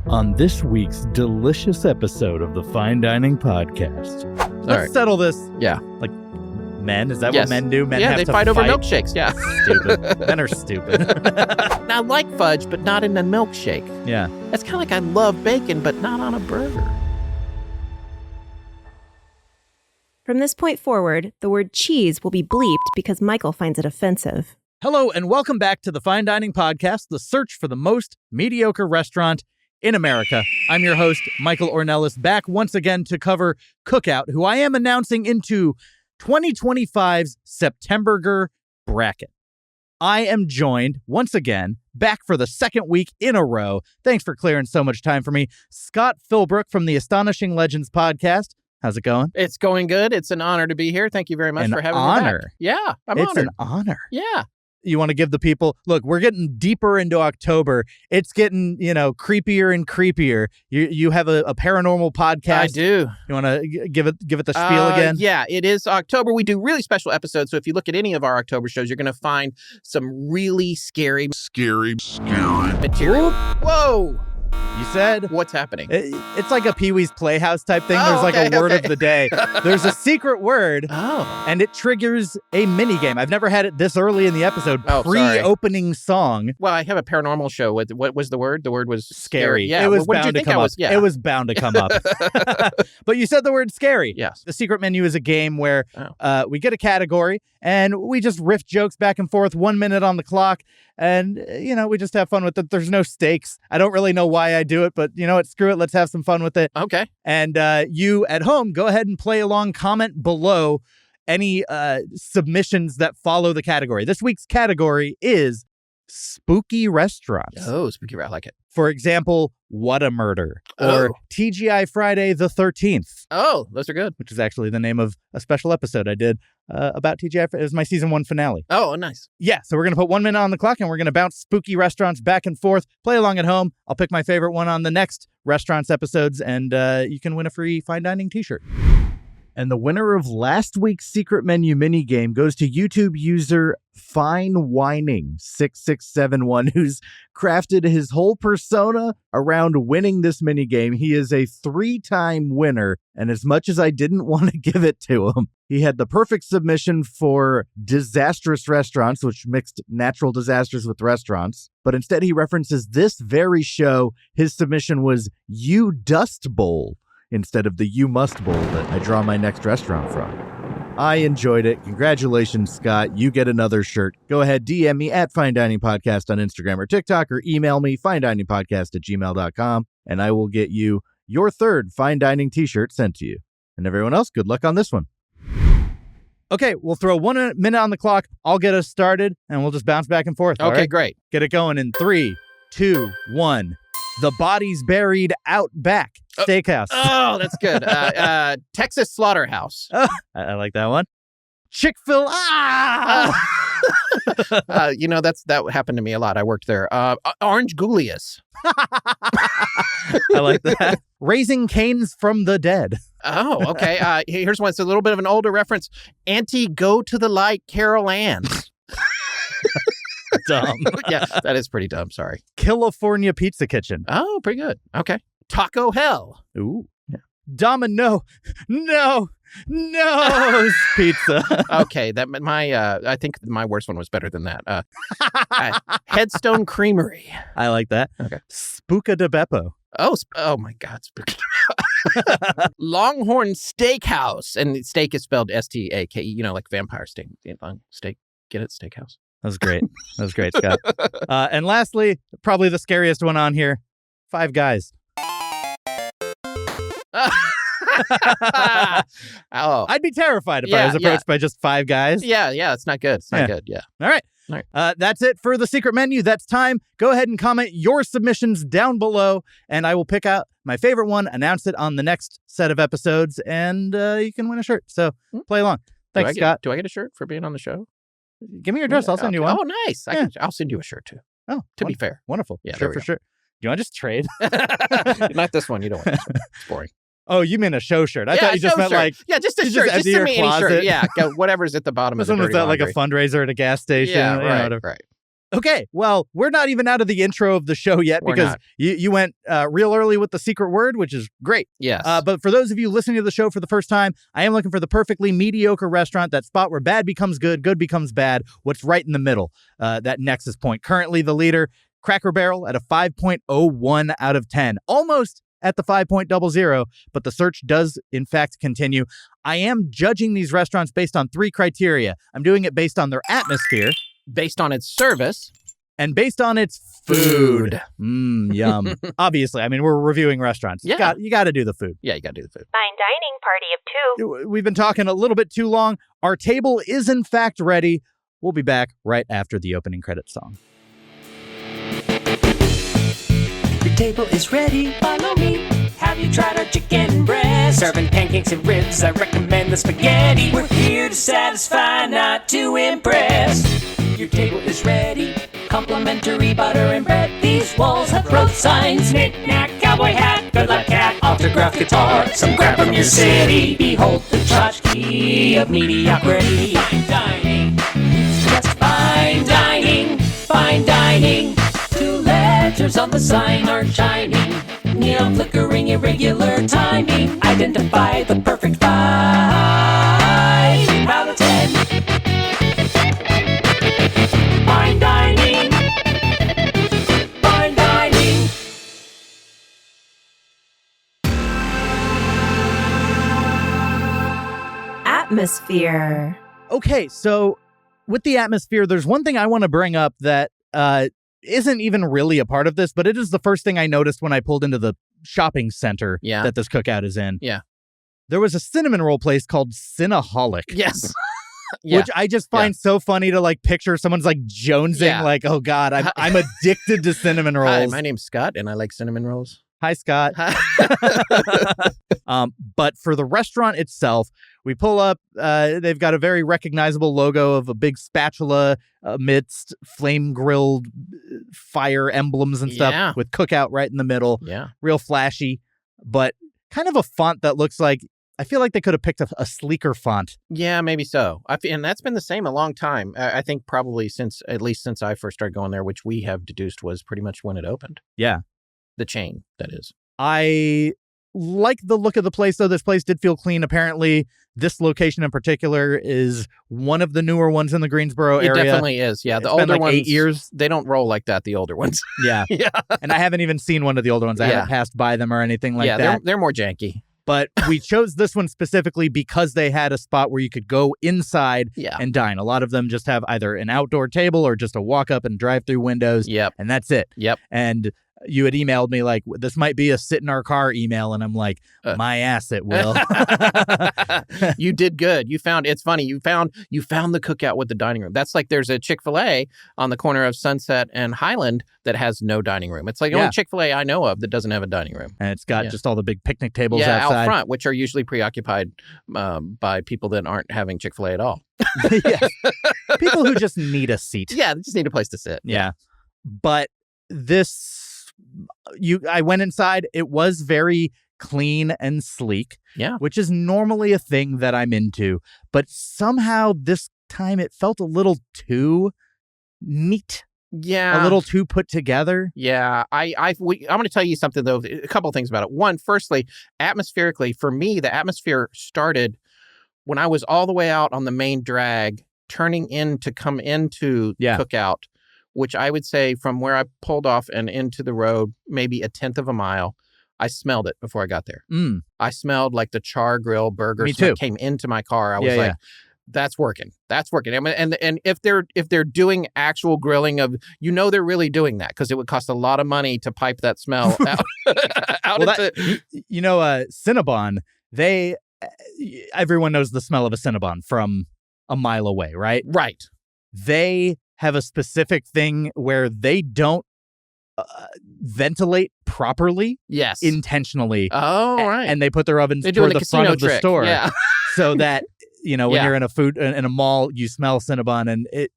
on this week's delicious episode of the Fine Dining Podcast. Let's settle this. Yeah. Like, men? Is that what men do? Men have they to fight over milkshakes. Yeah. Stupid. Men are stupid. Now, I like fudge, but not in a milkshake. Yeah. It's kind of like I love bacon, but not on a burger. From this point forward, the word cheese will be bleeped because Michael finds it offensive. Hello, and welcome back to the Fine Dining Podcast, the search for the most mediocre restaurant in America. I'm your host, Michael Ornelas, back once again to cover Cookout, who I am announcing into 2025's Septemburger bracket. I am joined, once again, back for the second week in a row. Thanks for clearing so much time for me. Scott Philbrook from the Astonishing Legends podcast. How's it going? It's going good. It's an honor to be here. Thank you very much for having me back. Yeah, I'm honored. It's an honor. Yeah. You want to give the people, look, we're getting deeper into October. It's getting, creepier and creepier. You have a paranormal podcast. I do. You want to give it the spiel again? Yeah, it is October. We do really special episodes. So if you look at any of our October shows, you're going to find some really scary material. Whoa. You said? What's happening? It's like a Pee-wee's Playhouse type thing. There's a word of the day. There's a secret word, and it triggers a mini game. I've never had it this early in the episode. Pre-opening song. Well, I have a paranormal show. What was the word? The word was scary. Yeah. It was bound to come up. Yeah. It was bound to come up. But you said the word scary. Yes. The secret menu is a game where we get a category, and we just riff jokes back and forth, 1 minute on the clock. And, we just have fun with it. There's no stakes. I don't really know why I do it, but you know what? Screw it. Let's have some fun with it. Okay. And you at home, go ahead and play along. Comment below any submissions that follow the category. This week's category is spooky restaurants. Oh, spooky. I like it. For example, What a Murder or TGI Friday the 13th. Oh, those are good. Which is actually the name of a special episode I did about TGI. It was my season 1 finale. Oh, nice. Yeah, so we're going to put 1 minute on the clock and we're going to bounce spooky restaurants back and forth. Play along at home. I'll pick my favorite one on the next restaurants episodes, and you can win a free fine dining t-shirt. And the winner of last week's secret menu mini game goes to YouTube user finediningpodcast, who's crafted his whole persona around winning this mini game. He is a 3-time winner, and as much as I didn't want to give it to him, he had the perfect submission for disastrous restaurants, which mixed natural disasters with restaurants. But instead, he references this very show. His submission was You Dust Bowl, instead of the You Must Bowl that I draw my next restaurant from. I enjoyed it. Congratulations, Scott. You get another shirt. Go ahead, DM me at Fine Dining Podcast on Instagram or TikTok, or email me, finediningpodcast@gmail.com, and I will get you your third Fine Dining t-shirt sent to you. And everyone else, good luck on this one. Okay, we'll throw 1 minute on the clock. I'll get us started, and we'll just bounce back and forth. Okay, great. Get it going in 3, 2, 1. The Bodies Buried Out Back Steakhouse. Oh, that's good. Texas Slaughterhouse. I like that one. Chick-fil-A. That happened to me a lot. I worked there. Orange Julius. I like that. Raising Cane's from the Dead. Oh, okay. Here's one. It's a little bit of an older reference. Auntie Go to the Light Carol Ann. Dumb. Yeah, that is pretty dumb. Sorry. California Pizza Kitchen. Oh, pretty good. Okay. Taco Hell. Ooh. Yeah. Domino's Pizza. Okay, I think my worst one was better than that. Headstone Creamery. I like that. Okay. Spooka de Beppo. Oh my God. Longhorn Steakhouse, and steak is spelled S-T-A-K-E. Like vampire steak. Long steak. Get it? Steakhouse. That was great. Scott. And lastly, probably the scariest one on here, Five Guys. I'd be terrified if I was approached by just Five Guys. Yeah, it's not good. It's not good. Yeah. All right. That's it for the secret menu. That's time. Go ahead and comment your submissions down below, and I will pick out my favorite one, announce it on the next set of episodes, and you can win a shirt. So play along. Thanks, Scott. Do I get a shirt for being on the show? Give me your address. I'll send you one. Oh, nice. I'll send you a shirt, too. Oh, to be fair. Wonderful. Yeah, shirt for sure. Do you want to just trade? Not this one. You don't want this one. It's boring. Oh, you mean a show shirt? I thought you just meant shirt. like... Yeah, just a shirt. Just send me any shirt. Yeah, whatever's at the bottom of the This one was at like a fundraiser at a gas station. Yeah, right. Okay, well, we're not even out of the intro of the show yet because you went real early with the secret word, which is great. Yes. But for those of you listening to the show for the first time, I am looking for the perfectly mediocre restaurant, that spot where bad becomes good becomes bad, what's right in the middle, that nexus point. Currently the leader, Cracker Barrel, at a 5.01 out of 10. Almost at the 5.00, but the search does, in fact, continue. I am judging these restaurants based on 3 criteria. I'm doing it based on their atmosphere, based on its service, and based on its food. Yum. Obviously, I mean, we're reviewing restaurants. Yeah. You got to do the food. Yeah, you got to do the food. Fine dining party of 2. We've been talking a little bit too long. Our table is, in fact, ready. We'll be back right after the opening credits song. Your table is ready, follow me. Have you tried our chicken breast? Serving pancakes and ribs, I recommend the spaghetti. We're here to satisfy, not to impress. Your table is ready, complimentary butter and bread. These walls have road signs, knick-knack, cowboy hat, good luck cat, autographed guitar, some crap from your city. Behold the tchotchke of mediocrity. Fine dining, just fine dining, fine dining. 2 letters on the sign are shining, neon flickering, irregular timing. Identify the perfect 5 out of 10. Fine dining, fine dining. Atmosphere. Okay, so with the atmosphere, there's one thing I want to bring up that isn't even really a part of this, but it is the first thing I noticed when I pulled into the shopping center that this cookout is in. Yeah. There was a cinnamon roll place called Cinnaholic. Yes. Which I just find so funny to like picture someone's like jonesing like, oh God, I'm addicted to cinnamon rolls. Hi, my name's Scott and I like cinnamon rolls. Hi, Scott. But for the restaurant itself, we pull up, they've got a very recognizable logo of a big spatula amidst flame-grilled fire emblems and stuff with cookout right in the middle. Yeah. Real flashy, but kind of a font that looks like, I feel like they could have picked a sleeker font. Yeah, maybe so. And that's been the same a long time. I think probably at least since I first started going there, which we have deduced was pretty much when it opened. Yeah. The chain, that is. I like the look of the place, though. This place did feel clean. Apparently, this location in particular is one of the newer ones in the Greensboro area. It definitely is. Yeah, the older ones, 8 years. They don't roll like that, the older ones. Yeah. Yeah. And I haven't even seen one of the older ones. I haven't passed by them or anything like that. Yeah, they're more janky. But we chose this one specifically because they had a spot where you could go inside and dine. A lot of them just have either an outdoor table or just a walk up and drive through windows. Yep. And that's it. Yep. And you had emailed me like, this might be a sit in our car email. And I'm like, my ass, it will. You did good. It's funny. You found the cookout with the dining room. That's like there's a Chick-fil-A on the corner of Sunset and Highland that has no dining room. It's like the only Chick-fil-A I know of that doesn't have a dining room. And it's got just all the big picnic tables outside. Out front, which are usually preoccupied by people that aren't having Chick-fil-A at all. People who just need a seat. Yeah, they just need a place to sit. Yeah. But I went inside. It was very clean and sleek. Yeah. Which is normally a thing that I'm into. But somehow this time it felt a little too neat. Yeah. A little too put together. Yeah. I'm going to tell you something, though. A couple of things about it. One, firstly, atmospherically, for me, the atmosphere started when I was all the way out on the main drag, turning in to come into Cookout, which I would say from where I pulled off and into the road, maybe a 1/10 of a mile. I smelled it before I got there. I smelled like the char grill burger. Me too. Came into my car. I was like, that's working. That's working. And if they're doing actual grilling of, they're really doing that because it would cost a lot of money to pipe that smell out into. Cinnabon, everyone knows the smell of a Cinnabon from a mile away, right? Right. They have a specific thing where they don't ventilate properly. Yes. Intentionally. Oh, right. And they put their ovens toward the front of the store. Yeah. So that, when you're in in a mall, you smell Cinnabon, and it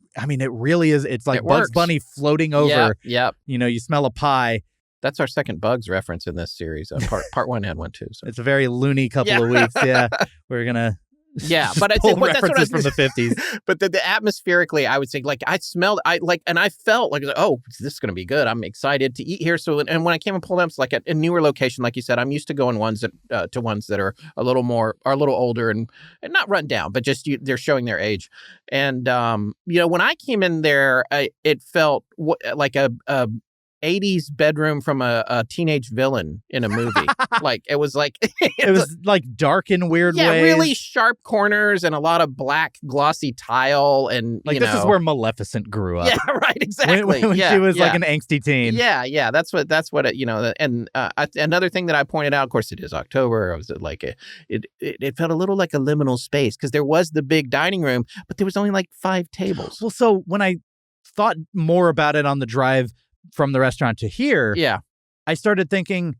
really is. It's like Bugs Bunny floating over. Yep. You smell a pie. That's our second Bugs reference in this series. Part one had one too. So. It's a very loony couple of weeks. Yeah. We're going to Yeah, but I'd say pull references from the 50s. But the atmospherically, I would say, like, I smelled, and I felt like, oh, this is going to be good. I'm excited to eat here. So, and when I came and pulled up, it's like a newer location, like you said. I'm used to going ones that to ones that are a little older and not run down, but just they're showing their age. And when I came in there, it felt like a 80s bedroom from a teenage villain in a movie. Like it was like it was like dark in weird ways. Yeah, really sharp corners and a lot of black glossy tile and like this is where Maleficent grew up. Yeah, right, exactly. When she was like an angsty teen. Yeah, that's what it, and another thing that I pointed out, of course it is October, I was like it felt a little like a liminal space because there was the big dining room, but there was only like 5 tables. Well, so when I thought more about it on the drive from the restaurant to here, I started thinking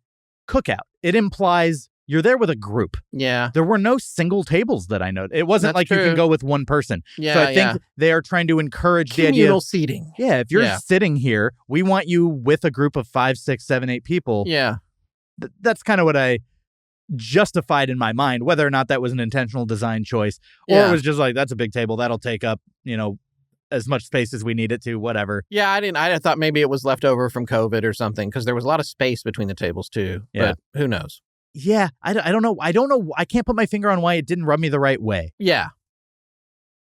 cookout. It implies you're there with a group. Yeah. There were no single tables that I noted. It wasn't like you can go with one person. Yeah, so I think they are trying to encourage the idea communal of seating. Yeah, if you're sitting here, we want you with a group of 5, 6, 7, 8 people. Yeah. That's kind of what I justified in my mind, whether or not that was an intentional design choice or it was just like, that's a big table. That'll take up, as much space as we need it to, whatever. Yeah, I thought maybe it was left over from COVID or something because there was a lot of space between the tables too. Yeah. But who knows? Yeah, I don't know. I don't know. I can't put my finger on why it didn't rub me the right way. Yeah.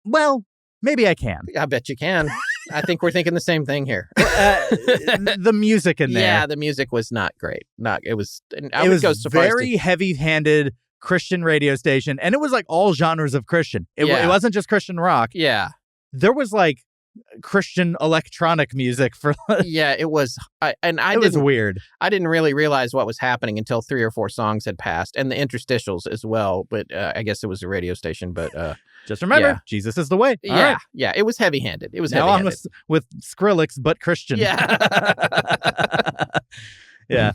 Well, maybe I can. I bet you can. I think we're thinking the same thing here. The music in there. Yeah, the music was not great. It was very heavy-handed Christian radio station, and it was like all genres of Christian. It wasn't just Christian rock. Yeah. There was like Christian electronic music for it was it was weird. I didn't really realize what was happening until 3 or 4 songs had passed and the interstitials as well, but I guess it was a radio station, but just remember Jesus is the way. All right. Yeah, it was heavy-handed. It was now heavy-handed. on with Skrillex but Christian. Yeah. Yeah.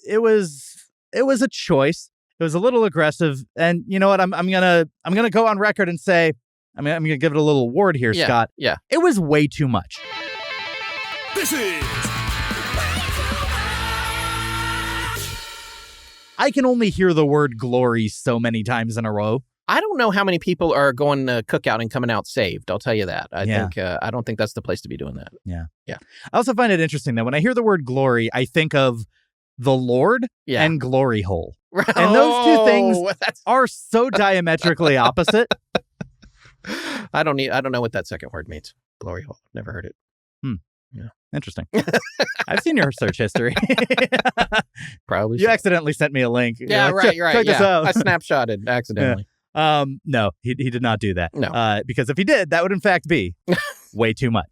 It was a choice. It was a little aggressive, and you know what? I'm gonna go on record and say I'm going to give it a little award here, Scott. Yeah. It was way too much. This is... I can only hear the word glory so many times in a row. I don't know how many people are going to cookout and coming out saved. I'll tell you that. I don't think that's the place to be doing that. Yeah. Yeah. I also find it interesting that when I hear the word glory, I think of the Lord and glory hole. And those two things are so diametrically opposite. I don't know what that second word means. Glory hole. Never heard it. Yeah. Interesting. I've seen your search history. Probably. You accidentally sent me a link. Yeah, you're like, right. Check this out. I snapshotted accidentally. Yeah. No, he did not do that. No. Because if he did, that would in fact be way too much.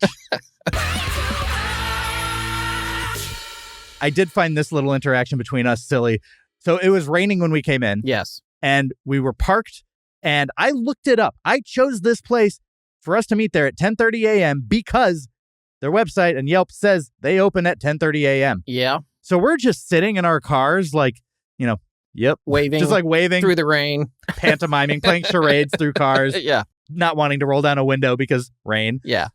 I did find this little interaction between us silly. So it was raining when we came in. Yes. And we were parked. And I looked it up. I chose this place for us to meet there at 10:30 a.m. because their website and Yelp says they open at 10:30 a.m. Yeah. So we're just sitting in our cars like, waving. Just like waving. Through the rain. Pantomiming, playing charades through cars. Yeah. Not wanting to roll down a window because rain. Yeah.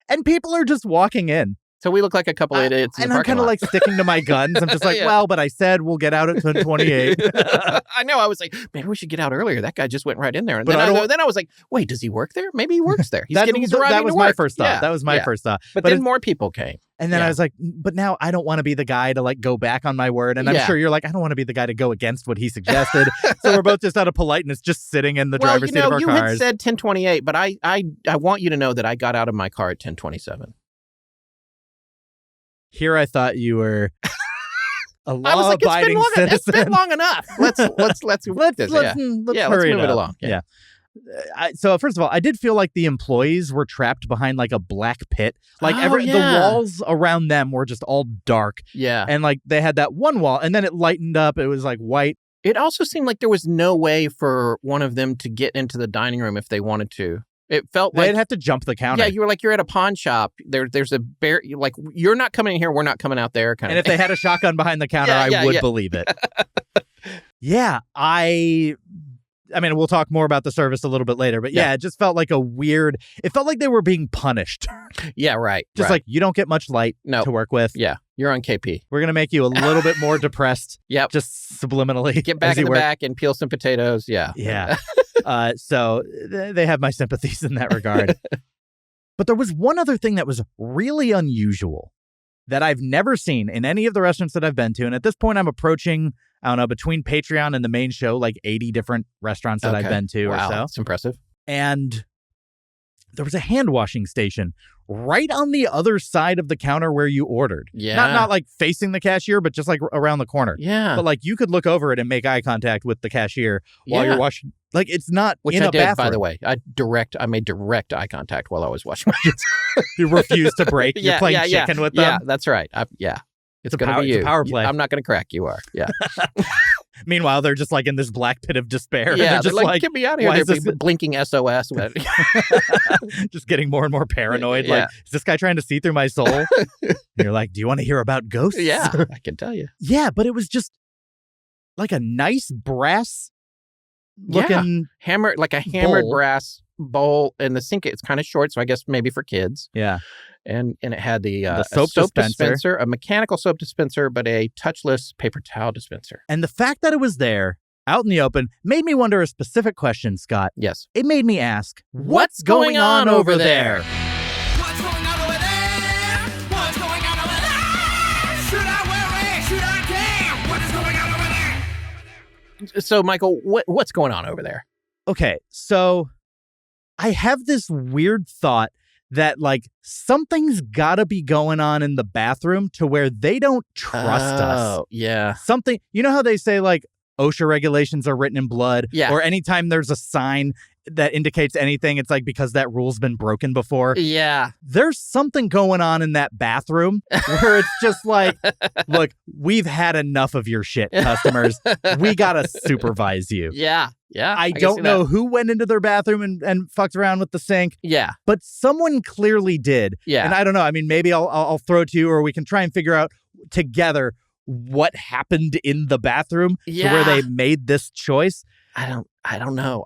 And people are just walking in. So we look like a couple idiots in the I'm kind of like sticking to my guns. I'm just like, well, but I said we'll get out at 10:28. I know. I was like, maybe we should get out earlier. That guy just went right in there. And then I was like, wait, does he work there? Maybe he works there. He's getting his driving That was to my work. first thought. Yeah. That was my first thought. But then more people came. And then I was like, but now I don't want to be the guy to like go back on my word. And I'm sure you're like, I don't want to be the guy to go against what he suggested. So we're both just out of politeness, just sitting in the driver's seat of our cars. You had said 10:28, but I want you to know that I got out of my car at 10:27. Here I thought you were a law-abiding citizen. It's been long enough. Let's move it along. Yeah. So first of all, I did feel like the employees were trapped behind like a black pit. Like the walls around them were just all dark. Yeah. And like they had that one wall and then it lightened up. It was like white. It also seemed like there was no way for one of them to get into the dining room if they wanted to. It felt like they'd have to jump the counter. Yeah, you were like you're at a pawn shop. There's a bear. Like you're not coming in here. We're not coming out there. Kind of. And if they had a shotgun behind the counter, I would believe it. Yeah, I mean, we'll talk more about the service a little bit later, but it just felt like it felt like they were being punished. Yeah, right. Just like you don't get much light to work with. Yeah, you're on KP. We're going to make you a little bit more depressed. Yep. Just subliminally. Get back in the back and peel some potatoes. Yeah. Yeah. So they have my sympathies in that regard. But there was one other thing that was really unusual that I've never seen in any of the restaurants that I've been to. And at this point, I'm approaching, I don't know, between Patreon and the main show, like 80 different restaurants that I've been to or so. That's impressive. And there was a hand washing station right on the other side of the counter where you ordered. Yeah. Not like facing the cashier, but just like around the corner. Yeah. But like you could look over it and make eye contact with the cashier while you're washing. Like it's not Which in I a did, bathroom. by the way. I made direct eye contact while I was washing my hands. You refuse to break. You're playing chicken with them. Yeah, that's right. It's going to be you. It's a power play. I'm not going to crack. You are. Yeah. Meanwhile, they're just like in this black pit of despair. Yeah, they're just like, get me out of here. why is They're this- blinking SOS. just getting more and more paranoid. Yeah. Like, is this guy trying to see through my soul? And you're like, do you want to hear about ghosts? Yeah, I can tell you. Yeah, but it was just like a nice brass looking. Hammered bowl. brass bowl, and the sink, it's kind of short, so I guess maybe for kids. Yeah. And it had the soap dispenser, a mechanical soap dispenser, but a touchless paper towel dispenser. And the fact that it was there out in the open made me wonder a specific question, Scott. Yes. It made me ask, What's going on over there? What's going on over there? What's going on over there? Should I worry? Should I care? What is going on over there? So, Michael, what's going on over there? Okay, so I have this weird thought that like something's gotta be going on in the bathroom to where they don't trust us. Oh, yeah. Something, you know how they say like OSHA regulations are written in blood? Yeah. Or anytime there's a sign that indicates anything, it's like because that rule's been broken before. Yeah. There's something going on in that bathroom where it's just like, look, we've had enough of your shit, customers. We gotta supervise you. Yeah. Yeah. I can don't see know that. who went into their bathroom and fucked around with the sink, Yeah. but someone clearly did. Yeah. And I don't know. I mean, maybe I'll throw it to you, or we can try and figure out together what happened in the bathroom to where they made this choice. I don't know.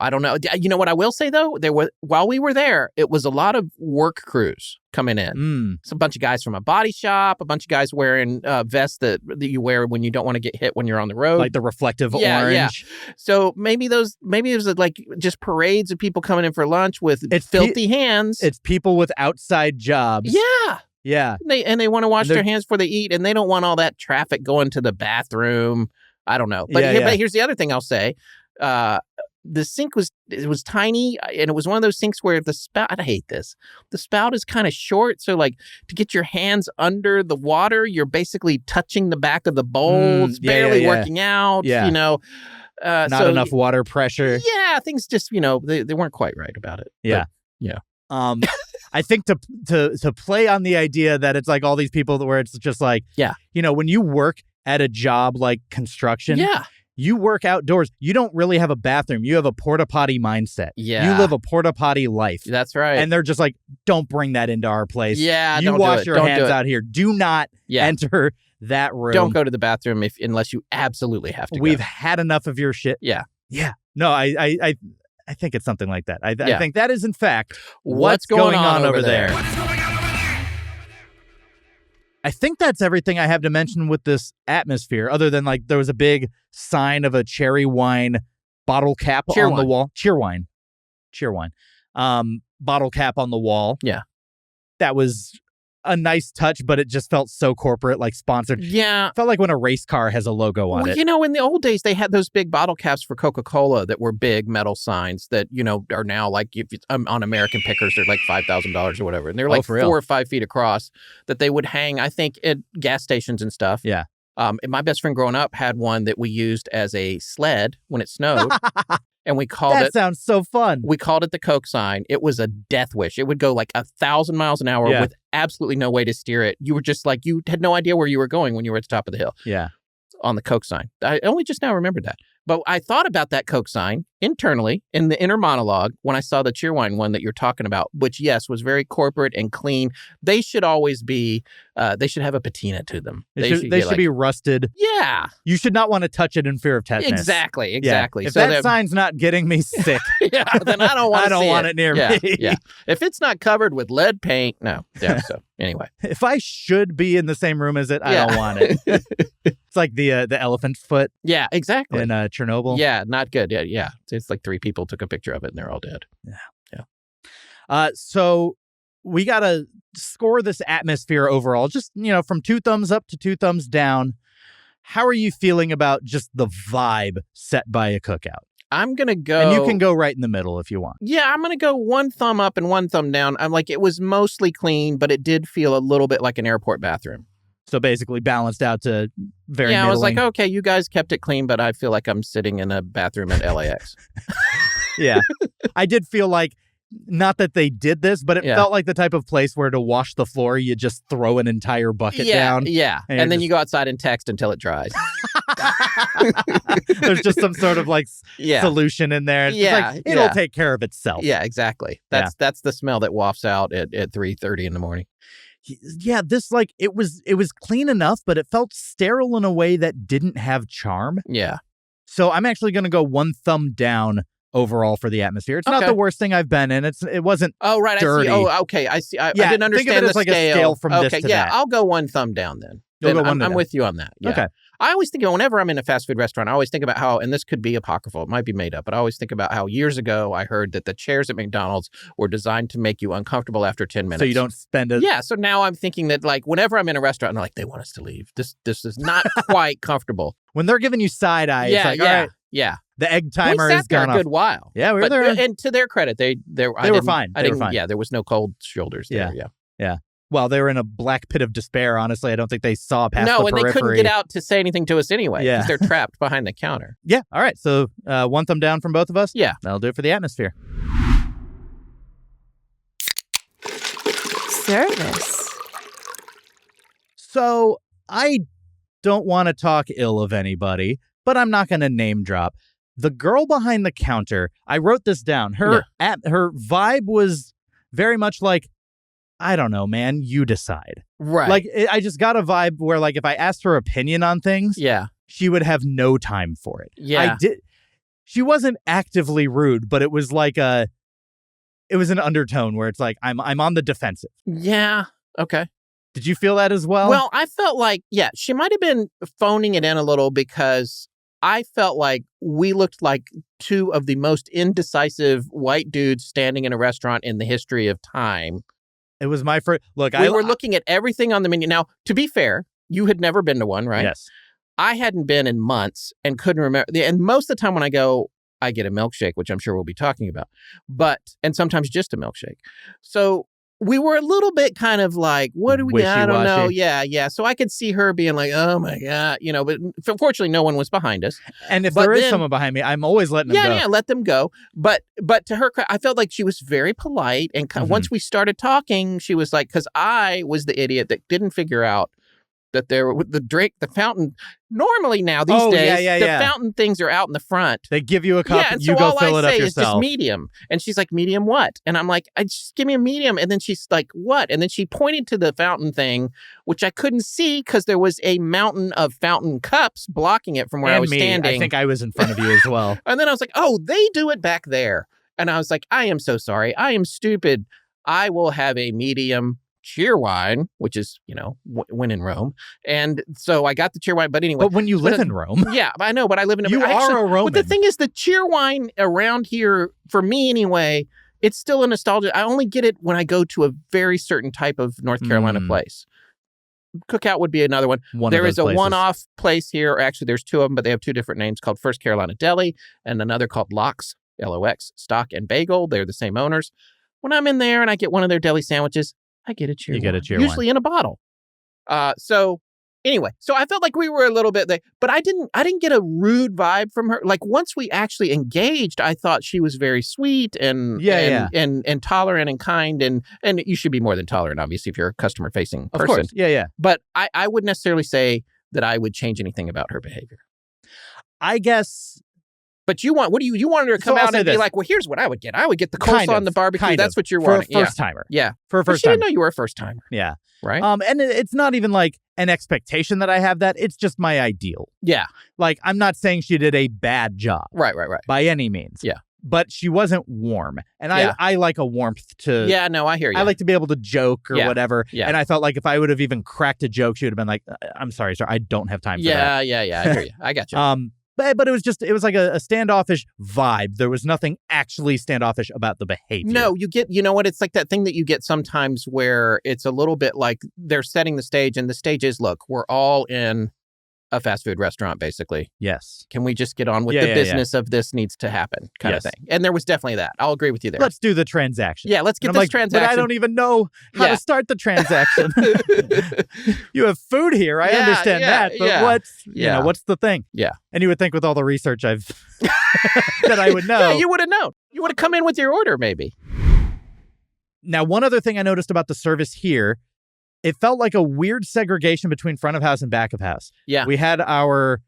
You know what I will say though? While we were there, it was a lot of work crews coming in. It's a bunch of guys from a body shop, a bunch of guys wearing vests that you wear when you don't want to get hit when you're on the road. Like the reflective orange. Yeah. So maybe it was like just parades of people coming in for lunch with filthy hands. It's people with outside jobs. Yeah. Yeah. They want to wash their hands before they eat, and they don't want all that traffic going to the bathroom. I don't know. But here's the other thing I'll say. The sink was tiny, and it was one of those sinks where the spout, I hate this. The spout is kind of short, so like to get your hands under the water, you're basically touching the back of the bowl. It's barely working out. Yeah. You know, not enough water pressure. Yeah, things just they weren't quite right about it. Yeah. But, yeah. I think to play on the idea that it's like all these people where it's just like, when you work at a job like construction, you work outdoors, you don't really have a bathroom. You have a porta potty mindset. Yeah. You live a porta potty life. That's right. And they're just like, don't bring that into our place. Yeah. You wash your hands out here. Do not enter that room. Don't go to the bathroom unless you absolutely have to. We've had enough of your shit. Yeah. Yeah. No, I think it's something like that. I think that is, in fact, what's going on over there. What is going on over there? I think that's everything I have to mention with this atmosphere, other than like there was a big sign of a cherry wine bottle cap on the wall. Cheerwine. Bottle cap on the wall. Yeah. That was a nice touch, but it just felt so corporate, like sponsored. Yeah. Felt like when a race car has a logo on it. You know, in the old days, they had those big bottle caps for Coca-Cola that were big metal signs that, are now like, if it's on American Pickers, they're like $5,000 or whatever. And they're like 4 or 5 feet across that they would hang, I think, at gas stations and stuff. Yeah. And my best friend growing up had one that we used as a sled when it snowed. And we called That sounds so fun. We called it the Coke sign. It was a death wish. It would go like 1,000 miles an hour with absolutely no way to steer it. You were just like, you had no idea where you were going when you were at the top of the hill. Yeah. On the Coke sign. I only just now remembered that. But I thought about that Coke sign internally in the inner monologue when I saw the Cheerwine one that you're talking about, which, yes, was very corporate and clean. They should always be, they should have a patina to them. They should be rusted. Yeah. You should not want to touch it in fear of tetanus. Exactly. Yeah. If that sign's not getting me sick, then I don't want to want it near me. Yeah. If it's not covered with lead paint, no. Yeah. So anyway. If I should be in the same room as it, I don't want it. It's like the elephant foot Yeah, exactly. in Chernobyl. Yeah, not good. Yeah. It's like 3 people took a picture of it and they're all dead. So we got to score this atmosphere overall, just, from 2 thumbs up to 2 thumbs down. How are you feeling about just the vibe set by a cookout? I'm going to go... And you can go right in the middle if you want. Yeah, I'm going to go 1 thumb up and 1 thumb down. I'm like, it was mostly clean, but it did feel a little bit like an airport bathroom. So basically balanced out to very Yeah, middling. I was like, okay, you guys kept it clean, but I feel like I'm sitting in a bathroom at LAX. Yeah. I did feel like, not that they did this, but it felt like the type of place where to wash the floor, you just throw an entire bucket down. Yeah, and then you go outside and text until it dries. There's just some sort of solution in there. It's like, it'll take care of itself. Yeah, exactly. That's the smell that wafts out at 3:30 in the morning. Yeah, this it was clean enough, but it felt sterile in a way that didn't have charm. Yeah. So I'm actually going to go 1 thumb down overall for the atmosphere. It's not the worst thing I've been in. It wasn't dirty. I see. Oh, okay. I see. I didn't understand think of it as the scale. A scale from this to that. I'll go 1 thumb down then. I'm with you on that. Yeah. Okay. I always think, whenever I'm in a fast food restaurant, I always think about how, and this could be apocryphal, it might be made up, but I always think about how years ago I heard that the chairs at McDonald's were designed to make you uncomfortable after 10 minutes. So you don't spend it. Yeah. So now I'm thinking that whenever I'm in a restaurant, I'm like, they want us to leave. This is not quite comfortable. When they're giving you side eye, it's like, all right. Yeah. The egg timer we has sat there gone a off. good while. Yeah, we were there. And to their credit, they were fine. They were fine. Yeah, there was no cold shoulders there. Yeah. Well, they were in a black pit of despair, honestly. I don't think they saw past the periphery. No, and they couldn't get out to say anything to us anyway. Yeah. Because they're trapped behind the counter. Yeah. All right. So 1 thumb down from both of us? Yeah. That'll do it for the atmosphere. Service. So I don't want to talk ill of anybody, but I'm not going to name drop. The girl behind the counter, I wrote this down. Her vibe was very much like, I don't know, man, you decide. Right. I just got a vibe where, if I asked her opinion on things, she would have no time for it. Yeah. She wasn't actively rude, but it was it was an undertone where it's like, I'm on the defensive. Yeah. Okay. Did you feel that as well? Well, I felt like, she might have been phoning it in a little, because I felt like we looked like 2 of the most indecisive white dudes standing in a restaurant in the history of time. It was my first look. We were looking at everything on the menu. Now, to be fair, you had never been to one, right? Yes. I hadn't been in months and couldn't remember. And most of the time when I go, I get a milkshake, which I'm sure we'll be talking about. And sometimes just a milkshake. So we were a little bit kind of like, what do we got? I don't know. Yeah. So I could see her being like, oh my God, but fortunately no one was behind us. And if there is someone behind me, I'm always letting them go. Yeah, let them go. But to her, I felt like she was very polite. And once we started talking, she was like, because I was the idiot that didn't figure out that the fountain, normally now these days, the fountain things are out in the front. They give you a cup, and you so go all fill I it up say yourself. is just medium. And she's like, medium what? And I'm like, just give me a medium. And then she's like, what? And then she pointed to the fountain thing, which I couldn't see because there was a mountain of fountain cups blocking it from where I was standing. I think I was in front of you as well. And then I was like, oh, they do it back there. And I was like, I am so sorry. I am stupid. I will have a medium Cheerwine, which is, when in Rome. And so I got the Cheerwine. But anyway. But when you live in Rome. Yeah, I know, but I live in You are a Roman. But the thing is, the Cheerwine around here, for me anyway, it's still a nostalgia. I only get it when I go to a very certain type of North Carolina place. Cookout would be another one. There is a one-off place here. Or actually, there's 2 of them, but they have 2 different names called First Carolina Deli and another called Lox, L-O-X, Stock and Bagel. They're the same owners. When I'm in there and I get one of their deli sandwiches, I get a Cheerwine. You get a Cheerwine. Usually in a bottle. So anyway, so I felt like we were a little bit there, but I didn't get a rude vibe from her. Like once we actually engaged, I thought she was very sweet and tolerant and kind and you should be more than tolerant, obviously, if you're a customer facing person. Of course. Yeah. But I wouldn't necessarily say that I would change anything about her behavior. I guess. But you wanted her to come out and be like, well, here's what I would get. I would get the coleslaw and the barbecue. That's what you're wanting. For a first timer. Yeah. For a first timer. She didn't timer. know you were a first timer. Yeah. Right. And it's not even like an expectation that I have that. It's just my ideal. Yeah. Like, I'm not saying she did a bad job. Right. By any means. Yeah. but she wasn't warm. And Yeah. I like a warmth to... Yeah, no, I hear you. I like to be able to joke or Yeah. whatever. Yeah. And I felt like if I would have even cracked a joke, she would have been like, I'm sorry, sir, I don't have time for that. Yeah, I hear you. I got you. But it was like a standoffish vibe. There was nothing actually standoffish about the behavior. No, you know what? It's like that thing that you get sometimes where it's a little bit like they're setting the stage, and the stage is, look, we're all in a fast food restaurant, basically. Yes. Can we just get on with Yeah, the yeah, business of this needs to happen kind Yes. of thing? And there was definitely that. I'll agree with you there. Let's do the transaction. Yeah, let's get And this I'm like, transaction. But I don't even know how Yeah. to start the transaction. You have food here. I Yeah, understand yeah, that. But yeah. what's the thing? Yeah. And you would think with all the research I've that I would know. Yeah, you would have known. You would have come in with your order, maybe. Now, one other thing I noticed about the service here, it felt like a weird segregation between front of house and back of house. Yeah. We had our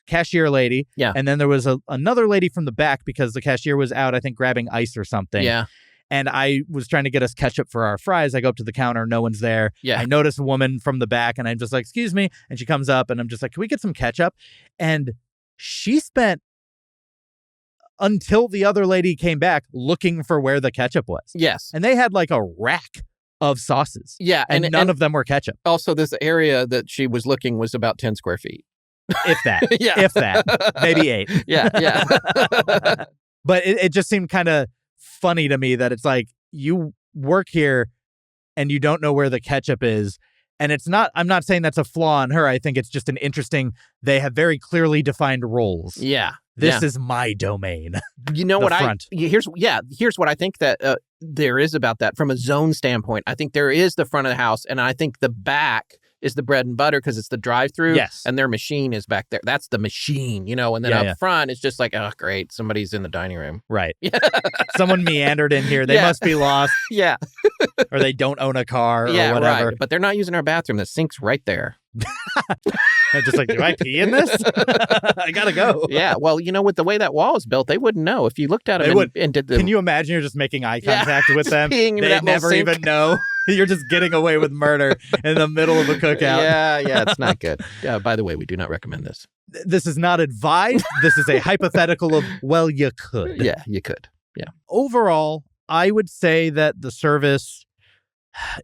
cashier lady. Yeah. And then there was another lady from the back because the cashier was out, I think, grabbing ice or something. Yeah. And I was trying to get us ketchup for our fries. I go up to the counter. No one's there. Yeah. I notice a woman from the back and I'm just like, excuse me. And she comes up and I'm just like, can we get some ketchup? And she spent until the other lady came back looking for where the ketchup was. Yes. And they had like a rack of sauces. Yeah. And none of them were ketchup. Also, this area that she was looking was about 10 square feet. If that. Yeah. If that. Maybe 8. Yeah. But it just seemed kind of funny to me that it's like you work here and you don't know where the ketchup is. And I'm not saying that's a flaw on her. I think it's just they have very clearly defined roles. Yeah. This is my domain. You know The what front. here's what I think that there is about that from a zone standpoint. I think there is the front of the house, and I think the back is the bread and butter because it's the drive-through. Yes. And their machine is back there. That's the machine, and then up front it's just like, oh great, somebody's in the dining room. Right. Someone meandered in here. They Yeah. must be lost Yeah. or they don't own a car Yeah, or whatever. right. But they're not using our bathroom. The sink's right there. I'm just like, do I pee in this? I gotta go. Yeah. Well, with the way that wall is built, they wouldn't know if you looked at them and did the. Can you imagine you're just making eye Yeah, contact with just them? peeing into They that little never sink. even know. You're just getting away with murder in the middle of a cookout. Yeah, it's not good. By the way, we do not recommend this. This is not advised. This is a hypothetical of, well, you could. Yeah, you could. Yeah. Overall, I would say that the service,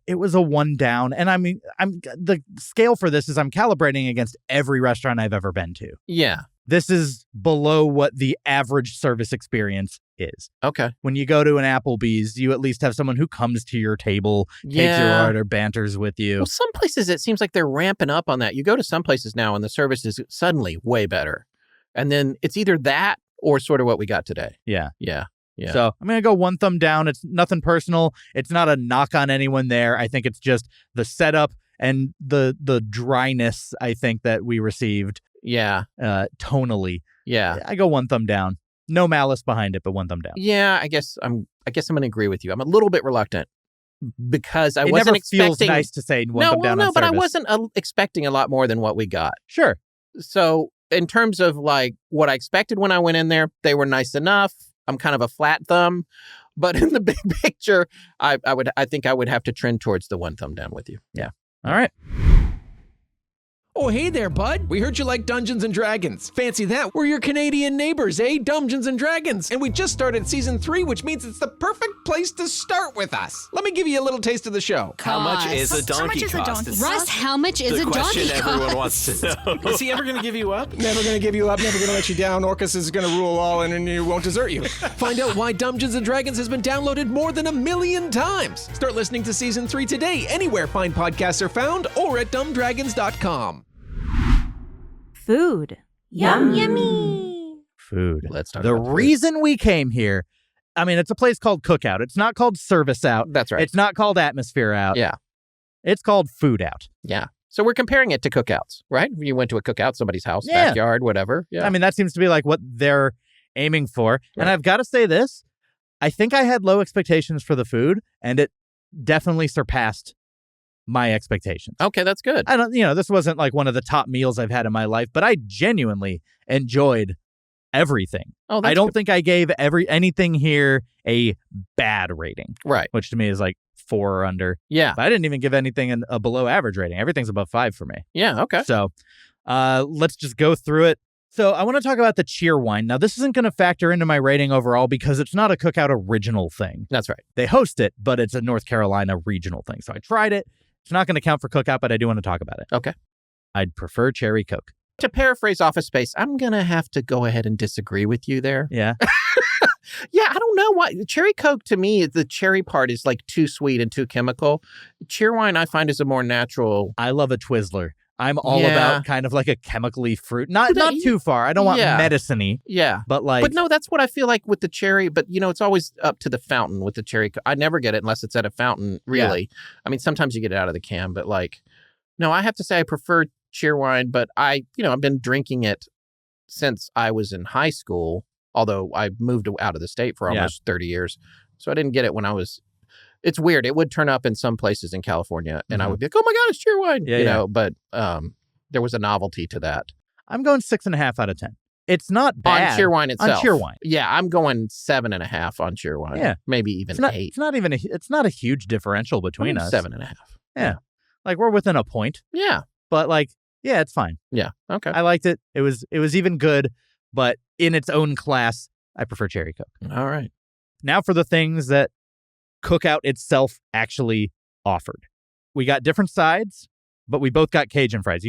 it was a 1 down. And I mean, the scale for this is I'm calibrating against every restaurant I've ever been to. Yeah. This is below what the average service experience is. Okay. When you go to an Applebee's, you at least have someone who comes to your table, takes your order, banters with you. Well, some places it seems like they're ramping up on that. You go to some places now and the service is suddenly way better. And then it's either that or sort of what we got today. Yeah. Yeah. Yeah. So I'm going to go 1 thumb down. It's nothing personal. It's not a knock on anyone there. I think it's just the setup and the dryness, I think, that we received Yeah. tonally. Yeah. I go 1 thumb down. No malice behind it, but 1 thumb down. Yeah, I guess I'm going to agree with you. I'm a little bit reluctant because I It wasn't never expecting. feels nice to say 1 thumb down on but I service. wasn't expecting a lot more than what we got. Sure. So in terms of like what I expected when I went in there, they were nice enough. I'm kind of a flat thumb, but in the big picture, I think I would have to trend towards the 1 thumb down with you. Yeah. All right. Oh, hey there, bud. We heard you like Dungeons & Dragons. Fancy that. We're your Canadian neighbors, eh? Dungeons & Dragons. And we just started Season 3, which means it's the perfect place to start with us. Let me give you a little taste of the show. How much is a donkey cost? Russ, how much is The a question donkey everyone cost? wants to know. Is he ever going to give you up? Never gonna give you up, never gonna let you down. Orcus is gonna rule all and he won't desert you. Find out why Dungeons & Dragons has been downloaded more than 1 million times. Start listening to Season 3 today, anywhere fine podcasts are found, or at dumbdragons.com. Food. Yummy. Food. Let's talk The about food. reason we came here, I mean, it's a place called Cookout. It's not called Service Out. That's right. It's not called Atmosphere Out. Yeah. It's called Food Out. Yeah. So we're comparing it to cookouts, right? You went to a cookout, somebody's house, Yeah. backyard, whatever. Yeah. I mean, that seems to be like what they're aiming for. And I've got to say this. I think I had low expectations for the food, and it definitely surpassed my expectations. Okay, that's good. I don't, this wasn't like one of the top meals I've had in my life, but I genuinely enjoyed everything. Oh, that's I don't good. think I gave anything here a bad rating, Right. which to me is like 4 or under. Yeah. But I didn't even give anything a below average rating. Everything's above 5 for me. Yeah. Okay. So let's just go through it. So I want to talk about the Cheerwine. Now, this isn't going to factor into my rating overall because it's not a Cookout original thing. That's right. They host it, but it's a North Carolina regional thing. So I tried it. It's not going to count for Cookout, but I do want to talk about it. Okay. I'd prefer Cherry Coke. To paraphrase Office Space, I'm going to have to go ahead and disagree with you there. Yeah. Yeah, I don't know why. Cherry Coke, to me, the cherry part is like too sweet and too chemical. Cheerwine, I find, is a more natural. I love a Twizzler. I'm all about kind of like a chemically fruit. Not too far. I don't want medicine-y. Yeah. But like. But no, that's what I feel like with the cherry. But, it's always up to the fountain with the cherry. I never get it unless it's at a fountain, really. Yeah. I mean, sometimes you get it out of the can. But like, no, I have to say I prefer Cheerwine. But I've been drinking it since I was in high school. Although I moved out of the state for almost 30 years. So I didn't get it when I was. It's weird. It would turn up in some places in California, and I would be like, "Oh my God, it's Cheerwine!" But there was a novelty to that. I'm going 6.5 out of 10. It's not bad on Cheerwine itself. On Cheerwine, yeah, I'm going 7.5 on Cheerwine. Yeah, maybe even 8. It's not a huge differential between us. 7.5. Yeah, like we're within a point. Yeah, but like, yeah, it's fine. Yeah, okay. I liked it. It was even good, but in its own class, I prefer Cherry Coke. All right. Now for the things that Cookout itself actually offered. We got different sides, but we both got Cajun fries.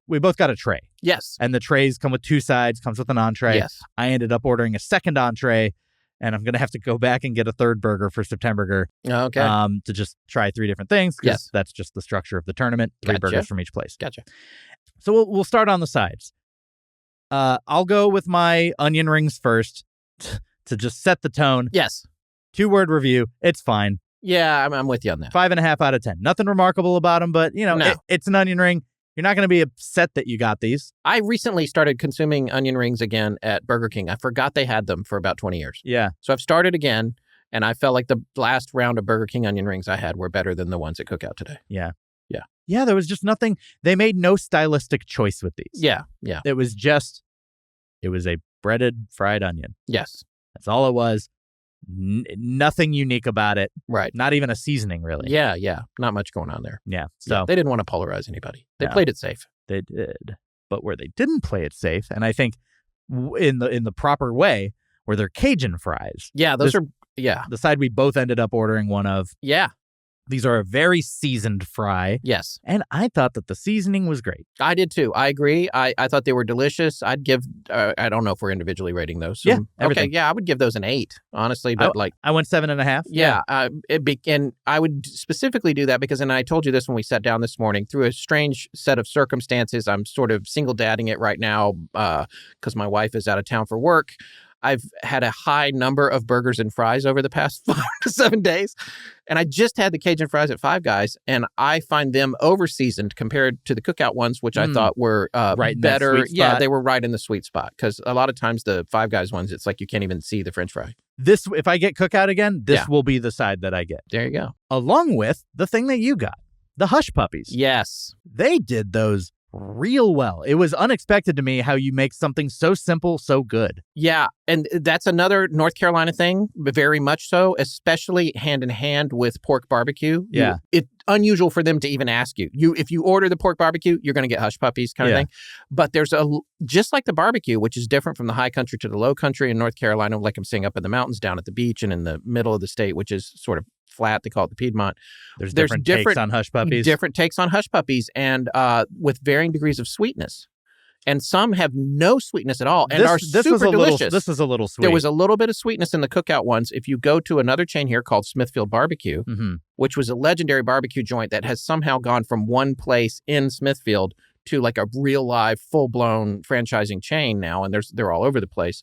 We both got a tray. Yes. And the trays come with 2 sides, comes with an entree. Yes. I ended up ordering a second entree, and I'm going to have to go back and get a third burger for September. Okay. To just try 3 different things, because that's just the structure of the tournament. 3 burgers from each place. Gotcha. So we'll start on the sides. I'll go with my onion rings first to just set the tone. Yes. 2-word review. It's fine. Yeah, I'm with you on that. 5.5 out of 10. Nothing remarkable about them, but it's an onion ring. You're not going to be upset that you got these. I recently started consuming onion rings again at Burger King. I forgot they had them for about 20 years. Yeah. So I've started again, and I felt like the last round of Burger King onion rings I had were better than the ones at Cookout today. Yeah. Yeah. Yeah, there was just nothing. They made no stylistic choice with these. Yeah. Yeah. It was a breaded fried onion. Yes. That's all it was. Nothing unique about it. Right. Not even a seasoning, really. Yeah, yeah. Not much going on there. Yeah. So they didn't want to polarize anybody. They played it safe. They did. But where they didn't play it safe, and I think in the proper way, were their Cajun fries. Yeah, those are the side we both ended up ordering one of. Yeah. These are a very seasoned fry. Yes. And I thought that the seasoning was great. I did too. I agree. I thought they were delicious. I'd give, I don't know if we're individually rating those. Yeah. Everything. Okay. Yeah. I would give those an 8, honestly. But I went 7.5. Yeah. And I would specifically do that because, and I told you this when we sat down this morning, through a strange set of circumstances, I'm sort of single dadding it right now because my wife is out of town for work. I've had a high number of burgers and fries over the past 5 to 7 days. And I just had the Cajun fries at Five Guys, and I find them over-seasoned compared to the Cookout ones, which I thought were right better. Yeah, they were right in the sweet spot. Because a lot of times the Five Guys ones, it's like you can't even see the French fry. If I get Cookout again, this will be the side that I get. There you go. Along with the thing that you got, the Hush Puppies. Yes. They did those real well. It was unexpected to me how you make something so simple, so good. Yeah, and that's another North Carolina thing, very much so, especially hand in hand with pork barbecue. Yeah. It's unusual for them to even ask you. If you order the pork barbecue, you're going to get Hush Puppies kind of thing. But there's just like the barbecue, which is different from the high country to the low country in North Carolina, like I'm saying up in the mountains, down at the beach, and in the middle of the state, which is sort of flat. They call it the Piedmont. There's different takes on Hush Puppies. Different takes on Hush Puppies, and with varying degrees of sweetness. And some have no sweetness at all and are super delicious. This was a little sweet. There was a little bit of sweetness in the Cookout ones. If you go to another chain here called Smithfield Barbecue, which was a legendary barbecue joint that has somehow gone from one place in Smithfield to like a real live, full-blown franchising chain now, and they're all over the place.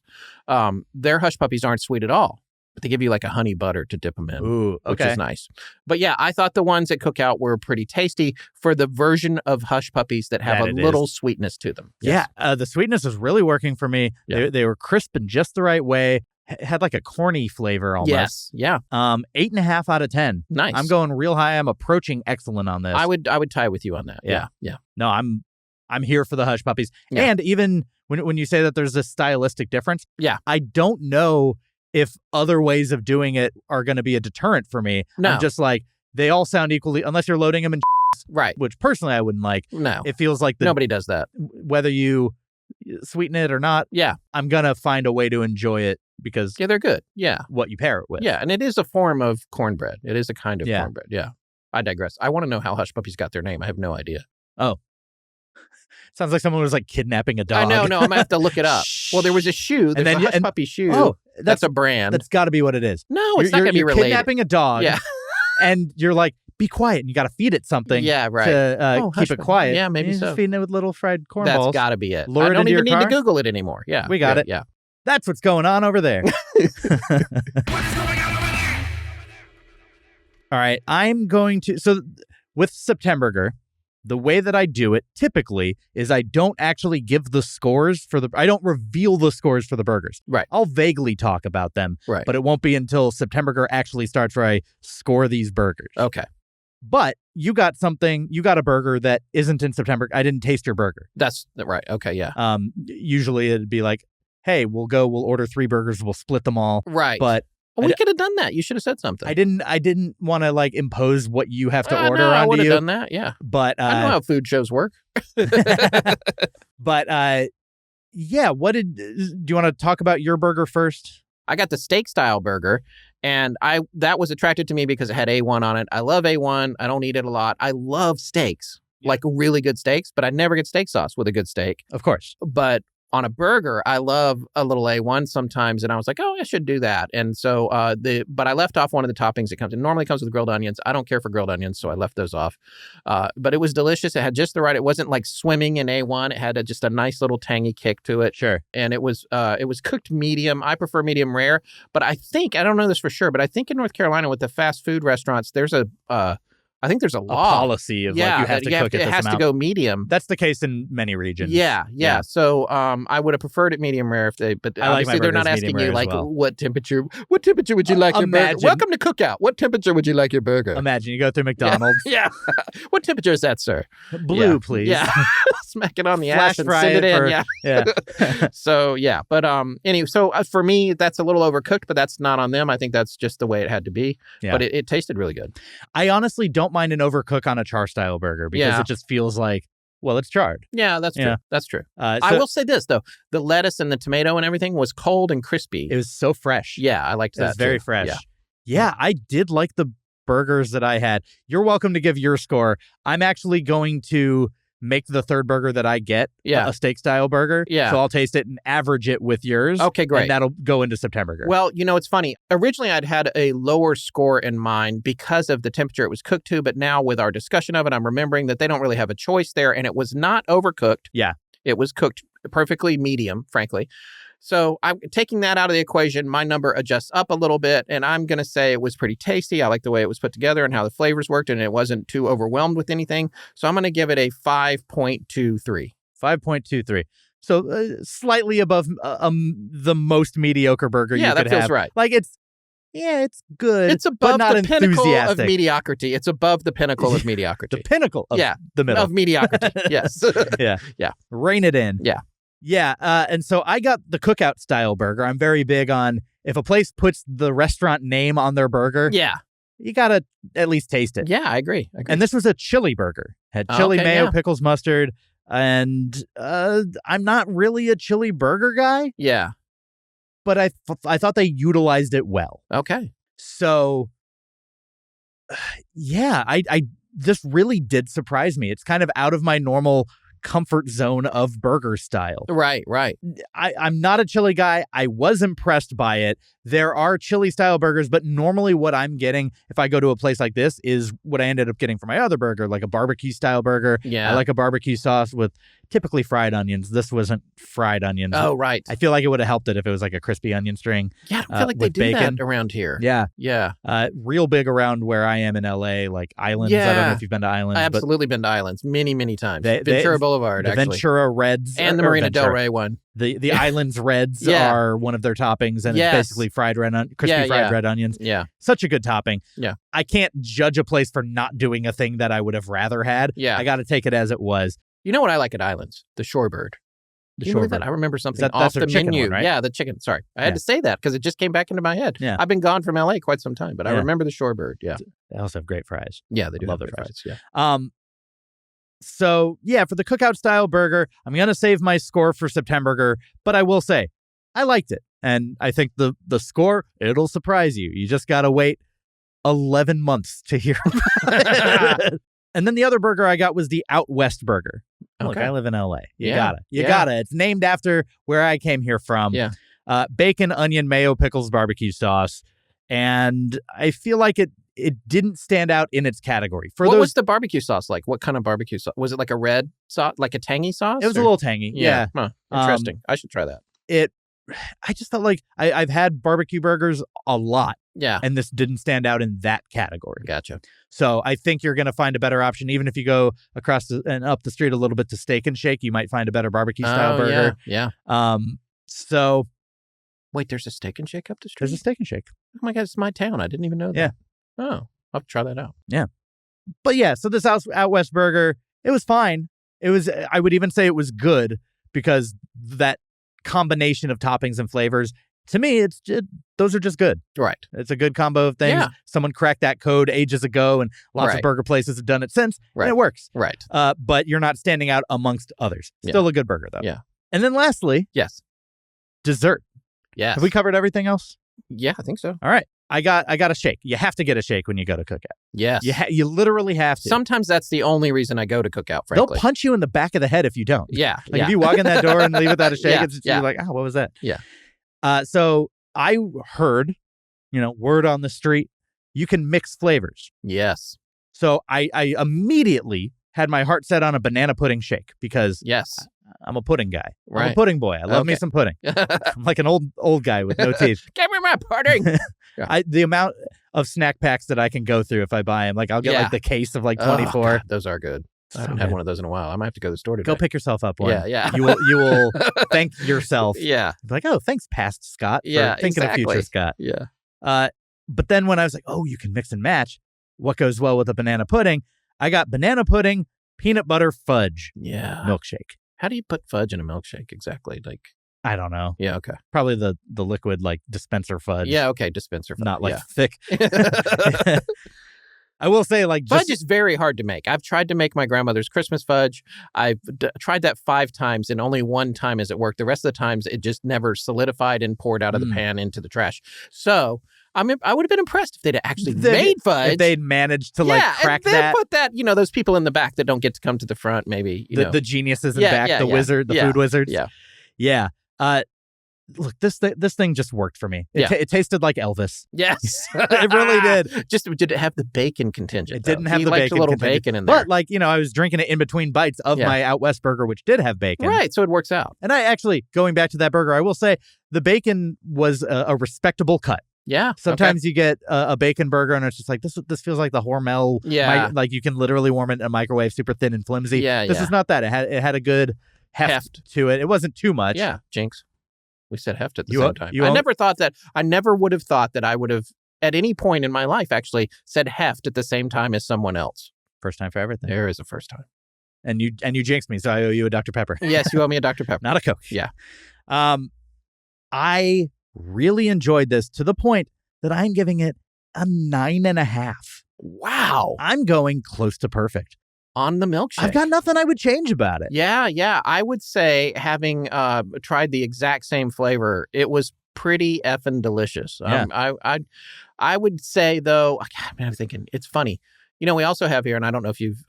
Their Hush Puppies aren't sweet at all. But they give you like a honey butter to dip them in, which is nice. But yeah, I thought the ones at Cookout were pretty tasty for the version of Hush Puppies that have a little sweetness to them. Yes. Yeah, the sweetness is really working for me. Yeah. They were crisp in just the right way. Had like a corny flavor almost. Yes, yeah. 8.5 out of 10. Nice. I'm going real high. I'm approaching excellent on this. I would tie with you on that. Yeah. No, I'm here for the Hush Puppies. Yeah. And even when you say that there's a stylistic difference, I don't know if other ways of doing it are going to be a deterrent for me. No. I'm just like, they all sound equally, unless you're loading them in right, which personally I wouldn't like. No. It feels like nobody does that. Whether you sweeten it or not. Yeah. I'm going to find a way to enjoy it because Yeah, they're good. Yeah. what you pair it with. Yeah, and it is a form of cornbread. It is a kind of Yeah. cornbread. Yeah. I digress. I want to know how Hush Puppies got their name. I have no idea. Sounds like someone was like kidnapping a dog. I know. No, I'm going to have to look it up. Well, there was a shoe. There's then a you- Hush Puppy shoe. Oh, that's a brand. That's got to be what it is. No, it's not going to be you're related. kidnapping a dog. Yeah. And you're like, be quiet. And you got to feed it something. Yeah, right. To Hush keep it Puppy. quiet. Yeah, maybe and you're so. just feeding it with little fried corn That's balls. got to be it. Lure I it don't into even your need to car? Google it anymore. Yeah. We got it. Yeah. That's what's going on over there. What's going on over there? All right. I'm going to. So with Septemberger, the way that I do it typically is I don't actually give the scores I don't reveal the scores for the burgers. Right. I'll vaguely talk about them, Right. but it won't be until Septemberger actually starts where I score these burgers. Okay. But you got a burger that isn't in September. I didn't taste your burger. That's right. Okay. Yeah. Usually it'd be like, hey, we'll order 3 burgers. We'll split them all. Right. But well, we could have done that. You should have said something. I didn't want to like impose what you have to order no, I onto would have you. done that. Yeah. But I know how food shows work. but yeah, do you want to talk about your burger first? I got the steak style burger, and that was attracted to me because it had A1 on it. I love A1. I don't eat it a lot. I love steaks, like really good steaks, but I never get steak sauce with a good steak. Of course. But on a burger, I love a little A1 sometimes, and I was like, oh, I should do that. And so, but I left off one of the toppings it comes in. Normally comes with grilled onions. I don't care for grilled onions, so I left those off. But it was delicious. It had just the right. It wasn't like swimming in A1. It had just a nice little tangy kick to it. Sure. And it was cooked medium. I prefer medium rare, but I don't know this for sure, but I think in North Carolina with the fast food restaurants, there's a law. Policy of like you have to cook it this it has amount. to go medium. That's the case in many regions. Yeah. So I would have preferred it medium rare but I like my obviously they're not burgers asking medium you rare as like well. what temperature would you like your burger? Imagine- Welcome to Cookout. What temperature would you like your burger? Imagine you go through McDonald's. Yeah. What temperature is that, sir? Blue, Yeah. please. Yeah. Smack it on the Flash ash and fry send it in. for- Yeah. Yeah. So yeah, but anyway, so for me that's a little overcooked, but that's not on them. I think that's just the way it had to be. Yeah. But it tasted really good. I honestly don't mind an overcook on a char style burger because Yeah. it just feels like, well, it's charred. Yeah, that's true. Yeah. That's true. So I will say this though: the lettuce and the tomato and everything was cold and crispy. it was so fresh. Yeah, I liked It that. was very too. fresh. Yeah. Yeah, I did like the burgers that I had. You're welcome to give your score. I'm actually going to make the third burger that I get a steak style burger. Yeah. So I'll taste it and average it with yours. Okay, great. And that'll go into Septemberger. Well, it's funny. Originally, I'd had a lower score in mind because of the temperature it was cooked to, but now with our discussion of it, I'm remembering that they don't really have a choice there, and it was not overcooked. Yeah. It was cooked perfectly medium, frankly. So I'm taking that out of the equation. My number adjusts up a little bit, and I'm going to say it was pretty tasty. I like the way it was put together and how the flavors worked, and it wasn't too overwhelmed with anything. So I'm going to give it a 5.23. 5.23. So slightly above the most mediocre burger you Yeah, could that feels have. right. Like it's good. It's but above not the pinnacle of enthusiastic. mediocrity. It's above the pinnacle of mediocrity. The pinnacle of the middle. Of mediocrity. Yes. Yeah. Rein it in. Yeah. Yeah. And so I got the cookout style burger. I'm very big on if a place puts the restaurant name on their burger. Yeah. You got to at least taste it. Yeah, I agree. And this was a chili burger. Had chili, Okay, mayo, yeah. pickles, mustard. And I'm not really a chili burger guy, Yeah. but I thought they utilized it well. Okay. So, yeah, I this really did surprise me. It's kind of out of my normal comfort zone of burger style. Right. I'm not a chili guy. I was impressed by it. There are chili style burgers, but normally what I'm getting if I go to a place like this is what I ended up getting for my other burger, like a barbecue style burger. Yeah. I like a barbecue sauce with typically fried onions. This wasn't fried onions. Oh, right. I feel like it would have helped it if it was like a crispy onion string. Yeah, I don't feel like they with do bacon. that around here. Yeah. Yeah. Real big around where I am in LA, like Islands. I don't know Yeah. if you've been to Islands. I absolutely been to Islands many, many times. They- Ventura Boulevard, but the actually. Ventura Reds. And the or Marina Del Ventura. Rey one. The Islands Reds Yeah. are one of their toppings, and Yes. it's basically crispy fried red onions. Yeah. Such a good topping. Yeah. I can't judge a place for not doing a thing that I would have rather had. Yeah. I got to take it as it was. You know what I like at Islands? The shorebird. The Can you believe that? shorebird. I remember something That's off their the chicken menu. one, right? Yeah, the chicken. Sorry. I had Yeah. to say that because it just came back into my head. Yeah. I've been gone from LA quite some time, but I Yeah. remember the shorebird. Yeah. They also have great fries. Yeah, they do Love have their great fries. Yeah. So, yeah, for the cookout-style burger, I'm going to save my score for September, but I will say, I liked it. And I think the score, it'll surprise you. You just got to wait 11 months to hear about it. And then the other burger I got was the Out West burger. Look, I live in LA. You gotta. It's named after where I came here from. Yeah. Bacon, onion, mayo, pickles, barbecue sauce. And I feel like it didn't stand out in its category. What was the barbecue sauce like? What kind of barbecue sauce? Was it like a red sauce, like a tangy sauce? It was a little tangy. Yeah. Huh. Interesting. I should try that. I just felt like I've had barbecue burgers a lot. Yeah. And this didn't stand out in that category. Gotcha. So I think you're going to find a better option. Even if you go across and up the street a little bit to Steak and Shake, you might find a better barbecue style burger. Yeah. So. Wait, there's a Steak and Shake up the street? There's a Steak and Shake. Oh my God, it's my town. I didn't even know that. Yeah. Oh, I'll have to try that out. Yeah. But yeah, so this Out West burger, it was fine. I would even say it was good because that combination of toppings and flavors, to me, those are just good. Right. It's a good combo of things. Yeah. Someone cracked that code ages ago, and lots of burger places have done it since, and it works. Right. But you're not standing out amongst others. Still a good burger, though. Yeah. And then lastly, yes, dessert. Yes. Have we covered everything else? Yeah, I think so. All right. I got a shake. You have to get a shake when you go to Cookout. Yes. You literally have to. Sometimes that's the only reason I go to Cookout, frankly. They'll punch you in the back of the head if you don't. Yeah. Like if you walk in that door and leave without a shake, you're like, oh, what was that? Yeah. So I heard, word on the street, you can mix flavors. Yes. So I immediately had my heart set on a banana pudding shake because I'm a pudding guy. Right. I'm a pudding boy. I love me some pudding. I'm like an old guy with no teeth. Give me my pudding. The amount of snack packs that I can go through if I buy them, like I'll get like the case of like 24. God, those are good. I haven't had one of those in a while. I might have to go to the store today. Go pick yourself up one. Yeah. You will thank yourself. Yeah. Be like, oh, thanks, past Scott, for thinking of future Scott. Yeah. But then when I was like, oh, you can mix and match, what goes well with a banana pudding? I got banana pudding, peanut butter fudge milkshake. How do you put fudge in a milkshake exactly? Like, I don't know. Yeah, okay. Probably the liquid like dispenser fudge. Yeah, okay, dispenser fudge. Not like thick. I will say, like, fudge is very hard to make. I've tried to make my grandmother's Christmas fudge. I've tried that 5 times, and only one time has it worked. The rest of the times, it just never solidied and poured out of the pan into the trash. So I would have been impressed if they'd actually made fudge. If they'd managed to crack and then that. put that, those people in the back that don't get to come to the front, maybe. The geniuses in back, the wizard, the food wizards. Yeah. Look, this thing just worked for me. It tasted like Elvis. Yes. It really did. Just did it have the bacon contingent? It didn't have the bacon. A little bacon in there. But I was drinking it in between bites of my Out West burger, which did have bacon. Right, so it works out. And I actually, going back to that burger, I will say the bacon was a respectable cut. Yeah. Sometimes you get a bacon burger and it's just like, this feels like the Hormel. Yeah. Like you can literally warm it in a microwave, super thin and flimsy. Yeah. This is not that. It had a good heft to it. It wasn't too much. Yeah. Jinx. We said heft at the same time. I never would have thought that I would have, at any point in my life, actually said heft at the same time as someone else. First time for everything. There is a first time. And you jinxed me, so I owe you a Dr. Pepper. Yes, you owe me a Dr. Pepper. Not a Coke. Yeah. I really enjoyed this to the point that I'm giving it a 9.5. Wow. I'm going close to perfect. On the milkshake. I've got nothing I would change about it. Yeah. I would say, having tried the exact same flavor, it was pretty effing delicious. Yeah. I would say, though, I'm thinking, it's funny. We also have here, and I don't know if you've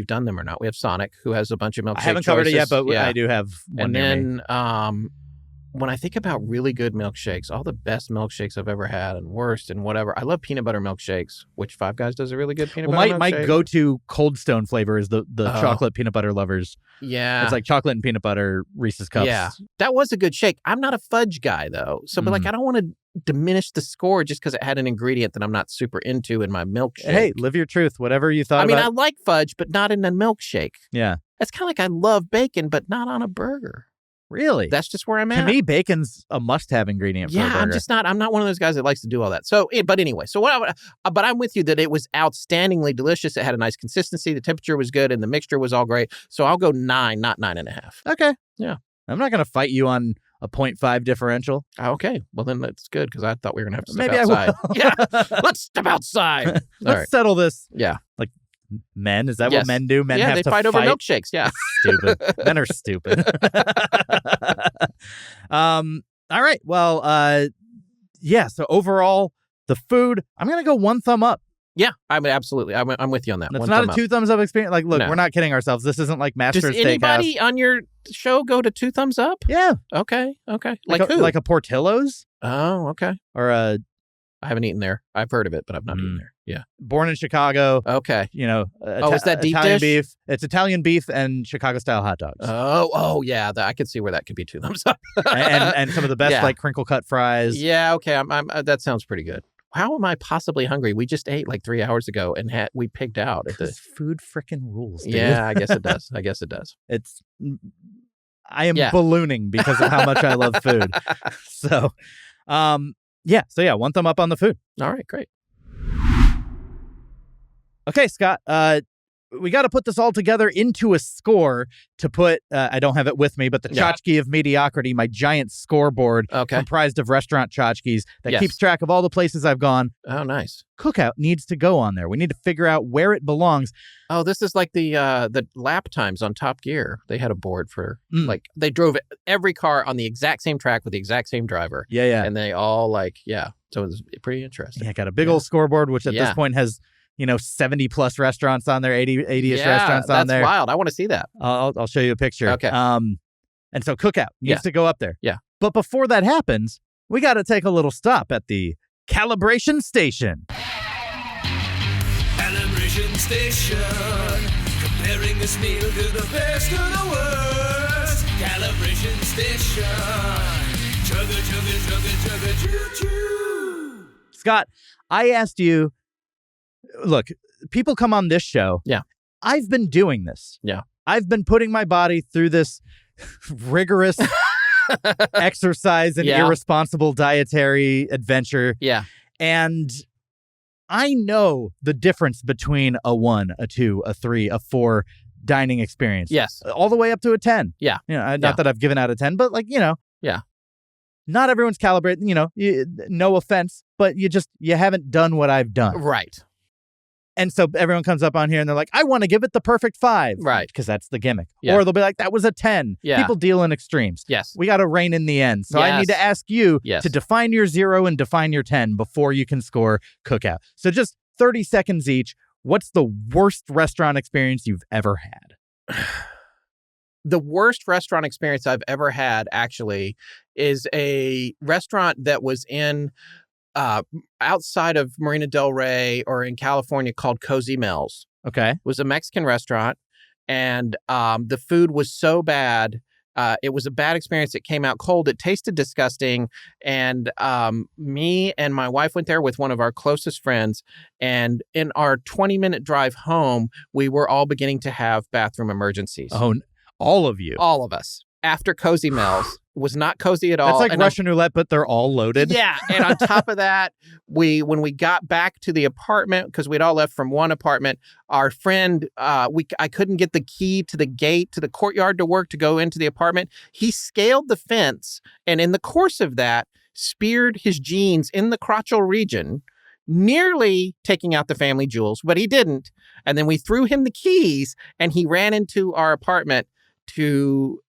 done them or not, we have Sonic, who has a bunch of milkshake I haven't covered it yet, but I do have one. And then when I think about really good milkshakes, all the best milkshakes I've ever had and worst and whatever, I love peanut butter milkshakes, which Five Guys does a really good peanut butter milkshake. My go-to Cold Stone flavor is the chocolate peanut butter lovers. Yeah. It's like chocolate and peanut butter Reese's Cups. Yeah. That was a good shake. I'm not a fudge guy, though. So, but I don't want to diminish the score just because it had an ingredient that I'm not super into in my milkshake. Hey, live your truth. Whatever you thought about. I like fudge, but not in a milkshake. Yeah. It's kind of like I love bacon, but not on a burger. Really? That's just where I'm at. To me, bacon's a must-have ingredient for a burger. I'm not one of those guys that likes to do all that. So, but anyway, but I'm with you that it was outstandingly delicious. It had a nice consistency. The temperature was good and the mixture was all great. So I'll go 9, not 9.5. Okay. Yeah. I'm not going to fight you on a 0.5 differential. Okay. Well, then that's good because I thought we were going to have to step Maybe outside. I will. Yeah. Let's step outside. Let's settle this. Yeah. Like Men? Is that Yes. what men do? Men have they to fight over milkshakes. Yeah. Stupid. Men are stupid. All right. Well, yeah. So overall, the food, I'm going to go 1 thumb up. Yeah, I mean, absolutely. I'm with you on that. It's One not thumb a up. 2 thumbs up experience. Like, look, No. we're not kidding ourselves. This isn't like Master's Does Steakhouse. anybody on your show go to 2 thumbs up? Yeah. Okay. Like who? Like a Portillo's Oh, okay. or a I haven't eaten there. I've heard of it, but I've not eaten there. Yeah. born in Chicago. Okay. You know, is that deep Italian dish? beef? It's Italian beef and Chicago style hot dogs. Yeah. I could see where that could be 2 thumbs up. and some of the best Yeah. like crinkle cut fries. Yeah. Okay. That sounds pretty good. How am I possibly hungry? We just ate like 3 hours ago and we pigged out at the. This food freaking rules, dude. Yeah, I guess it does. It's I am ballooning because of how much I love food. So, yeah. So yeah, 1 thumb up on the food. All right, great. Okay, Scott. We got to put this all together into a score to put. I don't have it with me, but the tchotchke of mediocrity, my giant scoreboard comprised of restaurant tchotchkes that keeps track of all the places I've gone. Oh, nice. Cookout needs to go on there. We need to figure out where it belongs. Oh, this is like the lap times on Top Gear. They had a board for like they drove every car on the exact same track with the exact same driver. Yeah. And they all so it was pretty interesting. Yeah, got a big old scoreboard, which at this point has 70 plus restaurants on there, 80-ish restaurants on there. That's wild. I want to see that. I'll show you a picture. Okay. And so Cookout needs to go up there. Yeah. But before that happens, we got to take a little stop at the Calibration Station. Calibration Station, comparing this meal to the best of the worst. Calibration Station, chugga, choo-choo. Scott, I asked you, look, people come on this show. Yeah. I've been doing this. Yeah. I've been putting my body through this rigorous exercise and irresponsible dietary adventure. Yeah. And I know the difference between a 1, a 2, a 3, a 4 dining experience. Yes. All the way up to a 10. Yeah. Not that I've given out a 10, but Yeah. Not everyone's calibrated, no offense, but you haven't done what I've done. Right. And so everyone comes up on here and they're like, I want to give it the perfect 5. Right. Because that's the gimmick. Yeah. Or they'll be like, that was a 10. Yeah. People deal in extremes. Yes. We got to rein in the end. So I need to ask you to define your 0 and define your 10 before you can score Cookout. So just 30 seconds each. What's the worst restaurant experience you've ever had? The worst restaurant experience I've ever had, actually, is a restaurant that was in outside of Marina Del Rey or in California called Cozy Mills. Okay. It was a Mexican restaurant, and the food was so bad. It was a bad experience. It came out cold. It tasted disgusting. And me and my wife went there with one of our closest friends. And in our 20-minute drive home, we were all beginning to have bathroom emergencies. Oh, all of you? All of us. After Cozy Mills. Was not cozy at all. That's like Russian roulette, but they're all loaded. Yeah. And on top of that, when we got back to the apartment, because we'd all left from one apartment, our friend, I couldn't get the key to the gate, to the courtyard to work to go into the apartment. He scaled the fence, and in the course of that, speared his jeans in the crotchal region, nearly taking out the family jewels, but he didn't. And then we threw him the keys, and he ran into our apartment to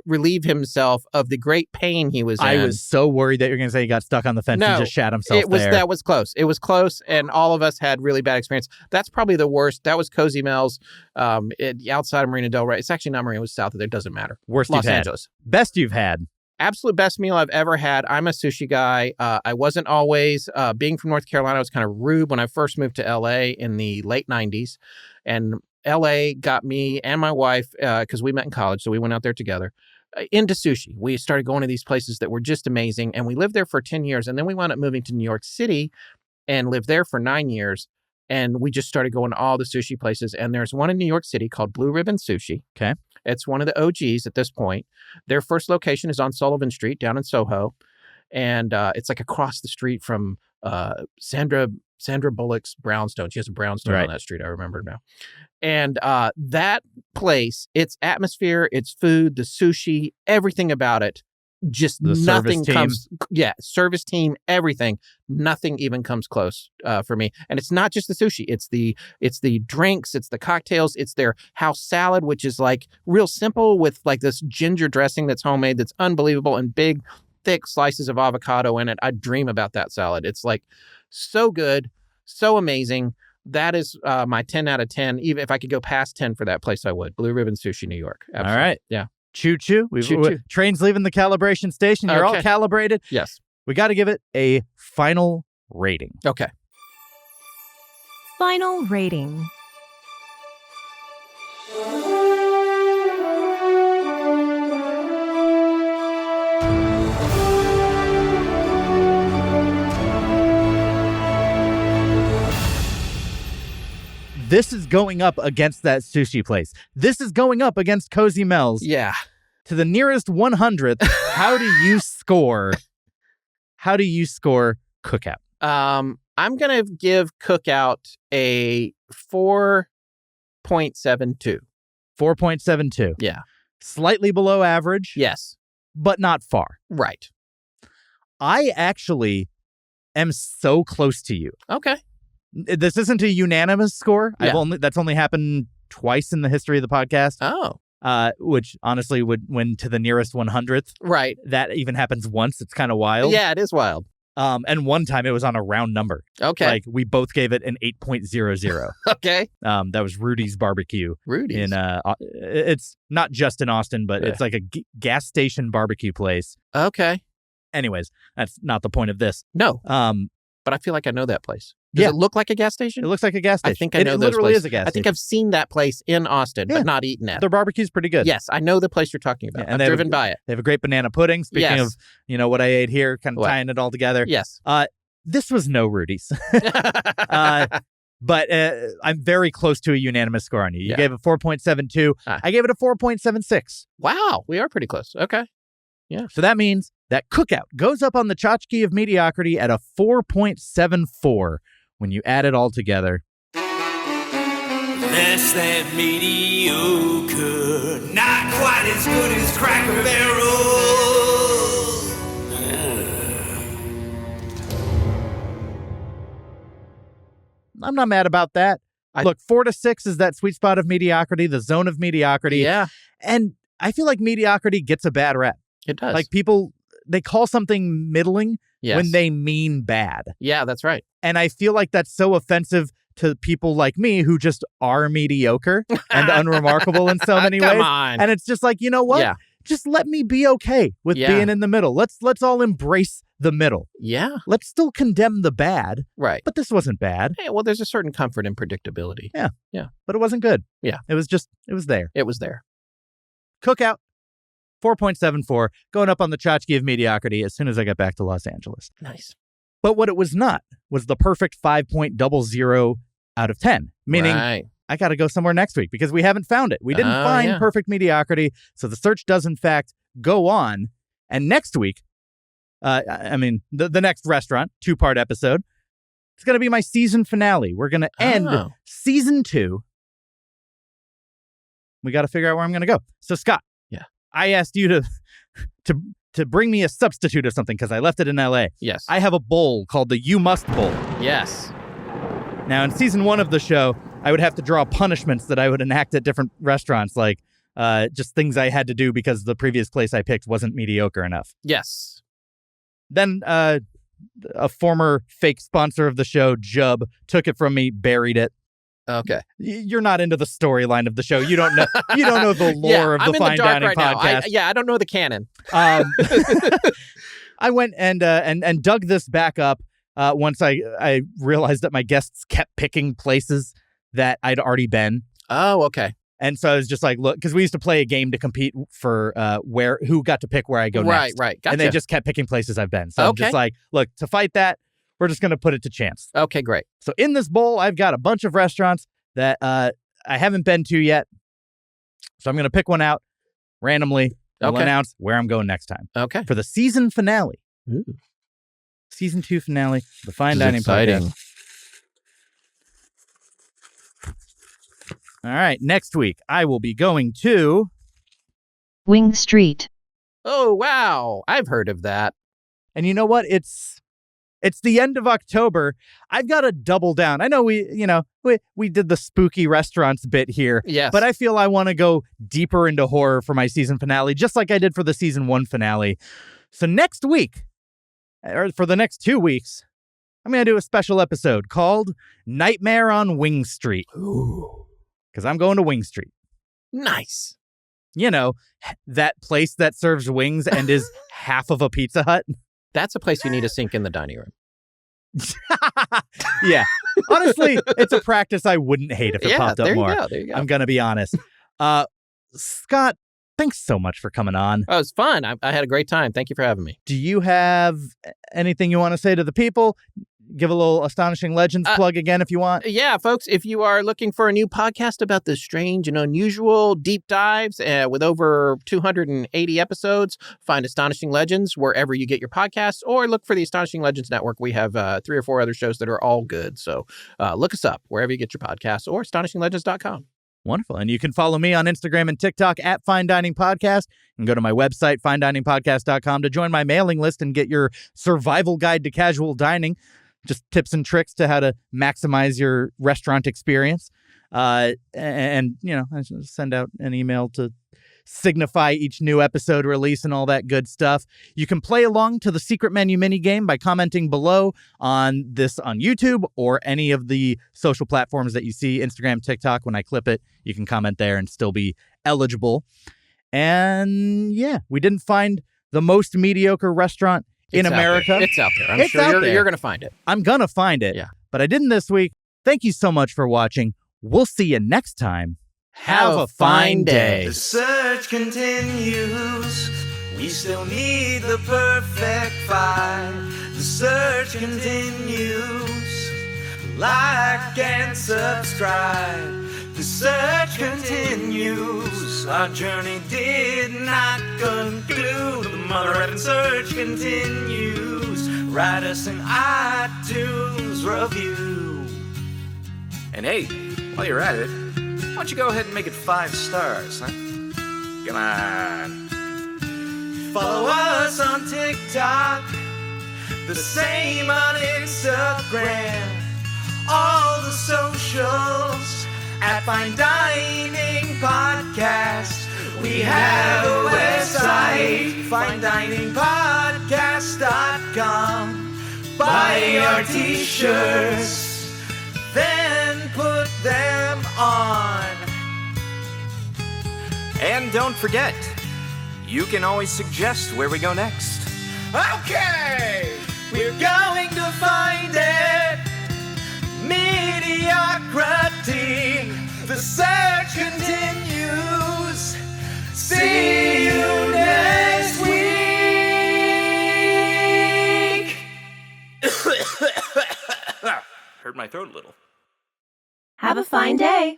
relieve himself of the great pain he was in. I was so worried that you're going to say he got stuck on the fence and just shat himself there. That was close. It was close, and all of us had really bad experience. That's probably the worst. That was Cozy Mills outside of Marina Del Rey. It's actually not Marina, it was south of there. It doesn't matter. Worst Los you've Angeles. Had. Best you've had. Absolute best meal I've ever had. I'm a sushi guy. I wasn't always. Being from North Carolina, I was kind of rude when I first moved to LA in the late 90s. And LA got me and my wife, because we met in college, so we went out there together, into sushi. We started going to these places that were just amazing, and we lived there for 10 years, and then we wound up moving to New York City and lived there for 9 years, and we just started going to all the sushi places, and there's one in New York City called Blue Ribbon Sushi. Okay. It's one of the OGs at this point. Their first location is on Sullivan Street down in Soho, and it's like across the street from Sandra Bullock's brownstone. She has a brownstone on that street. I remember now. And that place, its atmosphere, its food, the sushi, everything about it just The nothing service team. comes. Yeah, service team, everything. Nothing even comes close for me. And it's not just the sushi. It's the drinks. It's the cocktails. It's their house salad, which is like real simple with like this ginger dressing that's homemade. That's unbelievable, and big, thick slices of avocado in it. I dream about that salad. It's like so good, so amazing. That is my 10 out of 10. Even if I could go past 10 for that place, I would. Blue Ribbon Sushi, New York. Absolutely. All right. Yeah. Choo-choo. Choo-choo. Train's leaving the calibration station. You're all Okay. calibrated. Yes. We got to give it a final rating. Okay. Final rating. This is going up against that sushi place. This is going up against Cozy Mel's. Yeah. To the nearest 100th, how do you score? How do you score Cookout? I'm going to give Cookout a 4.72. 4.72. Yeah. Slightly below average, Yes. but not far. Right. I actually am so close to you. Okay. This isn't a unanimous score. Yeah. That's only happened twice in the history of the podcast. Oh. Which honestly would when to the nearest 100th. Right. That even happens once. It's kind of wild. Yeah, it is wild. And one time it was on a round number. Okay. Like we both gave it an 8.00. Okay. That was Rudy's Barbecue. Rudy's. It's not just in Austin, but Yeah. it's like a gas station barbecue place. Okay. Anyways, that's not the point of this. No, but I feel like I know that place. Does it look like a gas station? It looks like a gas station. I think I know it those literally places. is a gas I think station. I've seen that place in Austin, Yeah. but not eaten at. Their barbecue's pretty good. Yes, I know the place you're talking about. Yeah, and I've they have driven by it. They have a great banana pudding. Speaking Yes. of, what I ate here, kind of What? tying it all together. Yes. This was no Rudy's. But I'm very close to a unanimous score on you. You Yeah. gave it 4.72. Ah. I gave it a 4.76. Wow, we are pretty close. Okay. So that means that Cookout goes up on the tchotchke of mediocrity at a 4.74 when you add it all together. Less than mediocre, not quite as good as Cracker Barrel. I'm not mad about that. I- Look, 4 to 6 is that sweet spot of mediocrity, the zone of mediocrity. Yeah, And I feel like mediocrity gets a bad rep. it does. Like people, they call something middling yes. when they mean bad. Yeah, that's right. And I feel like that's so offensive to people like me who just are mediocre and unremarkable in so many Come ways. on. And it's just like, you know what? Yeah. Just let me be okay with Yeah. being in the middle. Let's all embrace the middle. Yeah, Let's still condemn the bad, right. but this wasn't bad. Hey, well, there's a certain comfort in predictability. But it wasn't good. Yeah. It was there. It was there. Cookout, 4.74, going up on the tchotchke of mediocrity as soon as I got back to Los Angeles. Nice. But what it was not was the perfect 5.00 out of 10, meaning Right. I got to go somewhere next week because we haven't found it. We didn't Oh, find yeah. perfect mediocrity. So the search does, in fact, go on. And next week, the next restaurant, 2-part episode, it's going to be my season finale. We're going to end Oh. season 2. We got to figure out where I'm going to go. So, Scott, Yeah. I asked you to bring me a substitute of something because I left it in LA. Yes. I have a bowl called the You Must Bowl. Yes. Now, in season 1 of the show, I would have to draw punishments that I would enact at different restaurants, like just things I had to do because the previous place I picked wasn't mediocre enough. Yes. Then a former fake sponsor of the show, Jub, took it from me, buried it. Okay. You're not into the storyline of the show. You don't know. You don't know the lore Yeah, of I'm the in Fine the dark Dining right now. podcast. I don't know the canon. I went and dug this back up once I realized that my guests kept picking places that I'd already been. Oh, okay. And so I was just like, look, because we used to play a game to compete for who got to pick where I go next. Right. Gotcha. And they just kept picking places I've been. So I'm Okay. just like, look, to fight that, we're just going to put it to chance. Okay, great. So in this bowl, I've got a bunch of restaurants that I haven't been to yet. So I'm going to pick one out randomly. I'll Okay. announce where I'm going next time Okay. for the season finale. Ooh. Season 2 finale, the Fine This is Dining exciting. Podcast. All right, next week I will be going to Wing Street. Oh, wow. I've heard of that. And you know what? It's the end of October. I've got to double down. I know we did the spooky restaurants bit here. Yes. But I feel I want to go deeper into horror for my season finale, just like I did for the season 1 finale. So next week, or for the next 2 weeks, I'm going to do a special episode called Nightmare on Wing Street. Ooh. Because I'm going to Wing Street. Nice. You know, that place that serves wings and is half of a Pizza Hut. That's a place you need a sink in the dining room. Yeah. Honestly, it's a practice I wouldn't hate if it popped up more. There you go. I'm going to be honest. Scott, thanks so much for coming on. Oh, it was fun. I had a great time. Thank you for having me. Do you have anything you want to say to the people? Give a little Astonishing Legends plug again if you want. Yeah, folks, if you are looking for a new podcast about the strange and unusual deep dives with over 280 episodes, find Astonishing Legends wherever you get your podcasts, or look for the Astonishing Legends Network. We have 3 or 4 other shows that are all good. So look us up wherever you get your podcasts or astonishinglegends.com. Wonderful. And you can follow me on Instagram and TikTok at Fine Dining Podcast, and go to my website, finediningpodcast.com, to join my mailing list and get your survival guide to casual dining. Just tips and tricks to how to maximize your restaurant experience. And, you know, I send out an email to signify each new episode release and all that good stuff. You can play along to the secret menu minigame by commenting below on this on YouTube or any of the social platforms that you see, Instagram, TikTok. When I clip it, you can comment there and still be eligible. And yeah, we didn't find the most mediocre restaurant in America. It's out there. I'm sure you're going to find it. I'm going to find it. Yeah. But I didn't this week. Thank you so much for watching. We'll see you next time. Have a fine day. The search continues. We still need the perfect 5. The search continues. Like and subscribe. The search continues. Our journey did not conclude. The mother effing search continues. Write us an iTunes review. And hey, while you're at it, why don't you go ahead and make it 5 stars, huh? Come on. Follow us on TikTok. The same on Instagram. All the socials at Fine Dining Podcast. We have a website, finediningpodcast.com. Buy our t-shirts, then put them on. And don't forget, you can always suggest where we go next. Okay, we're going to find it. Mediocrity. The search continues. See you next week. Hurt my throat a little. Have a fine day.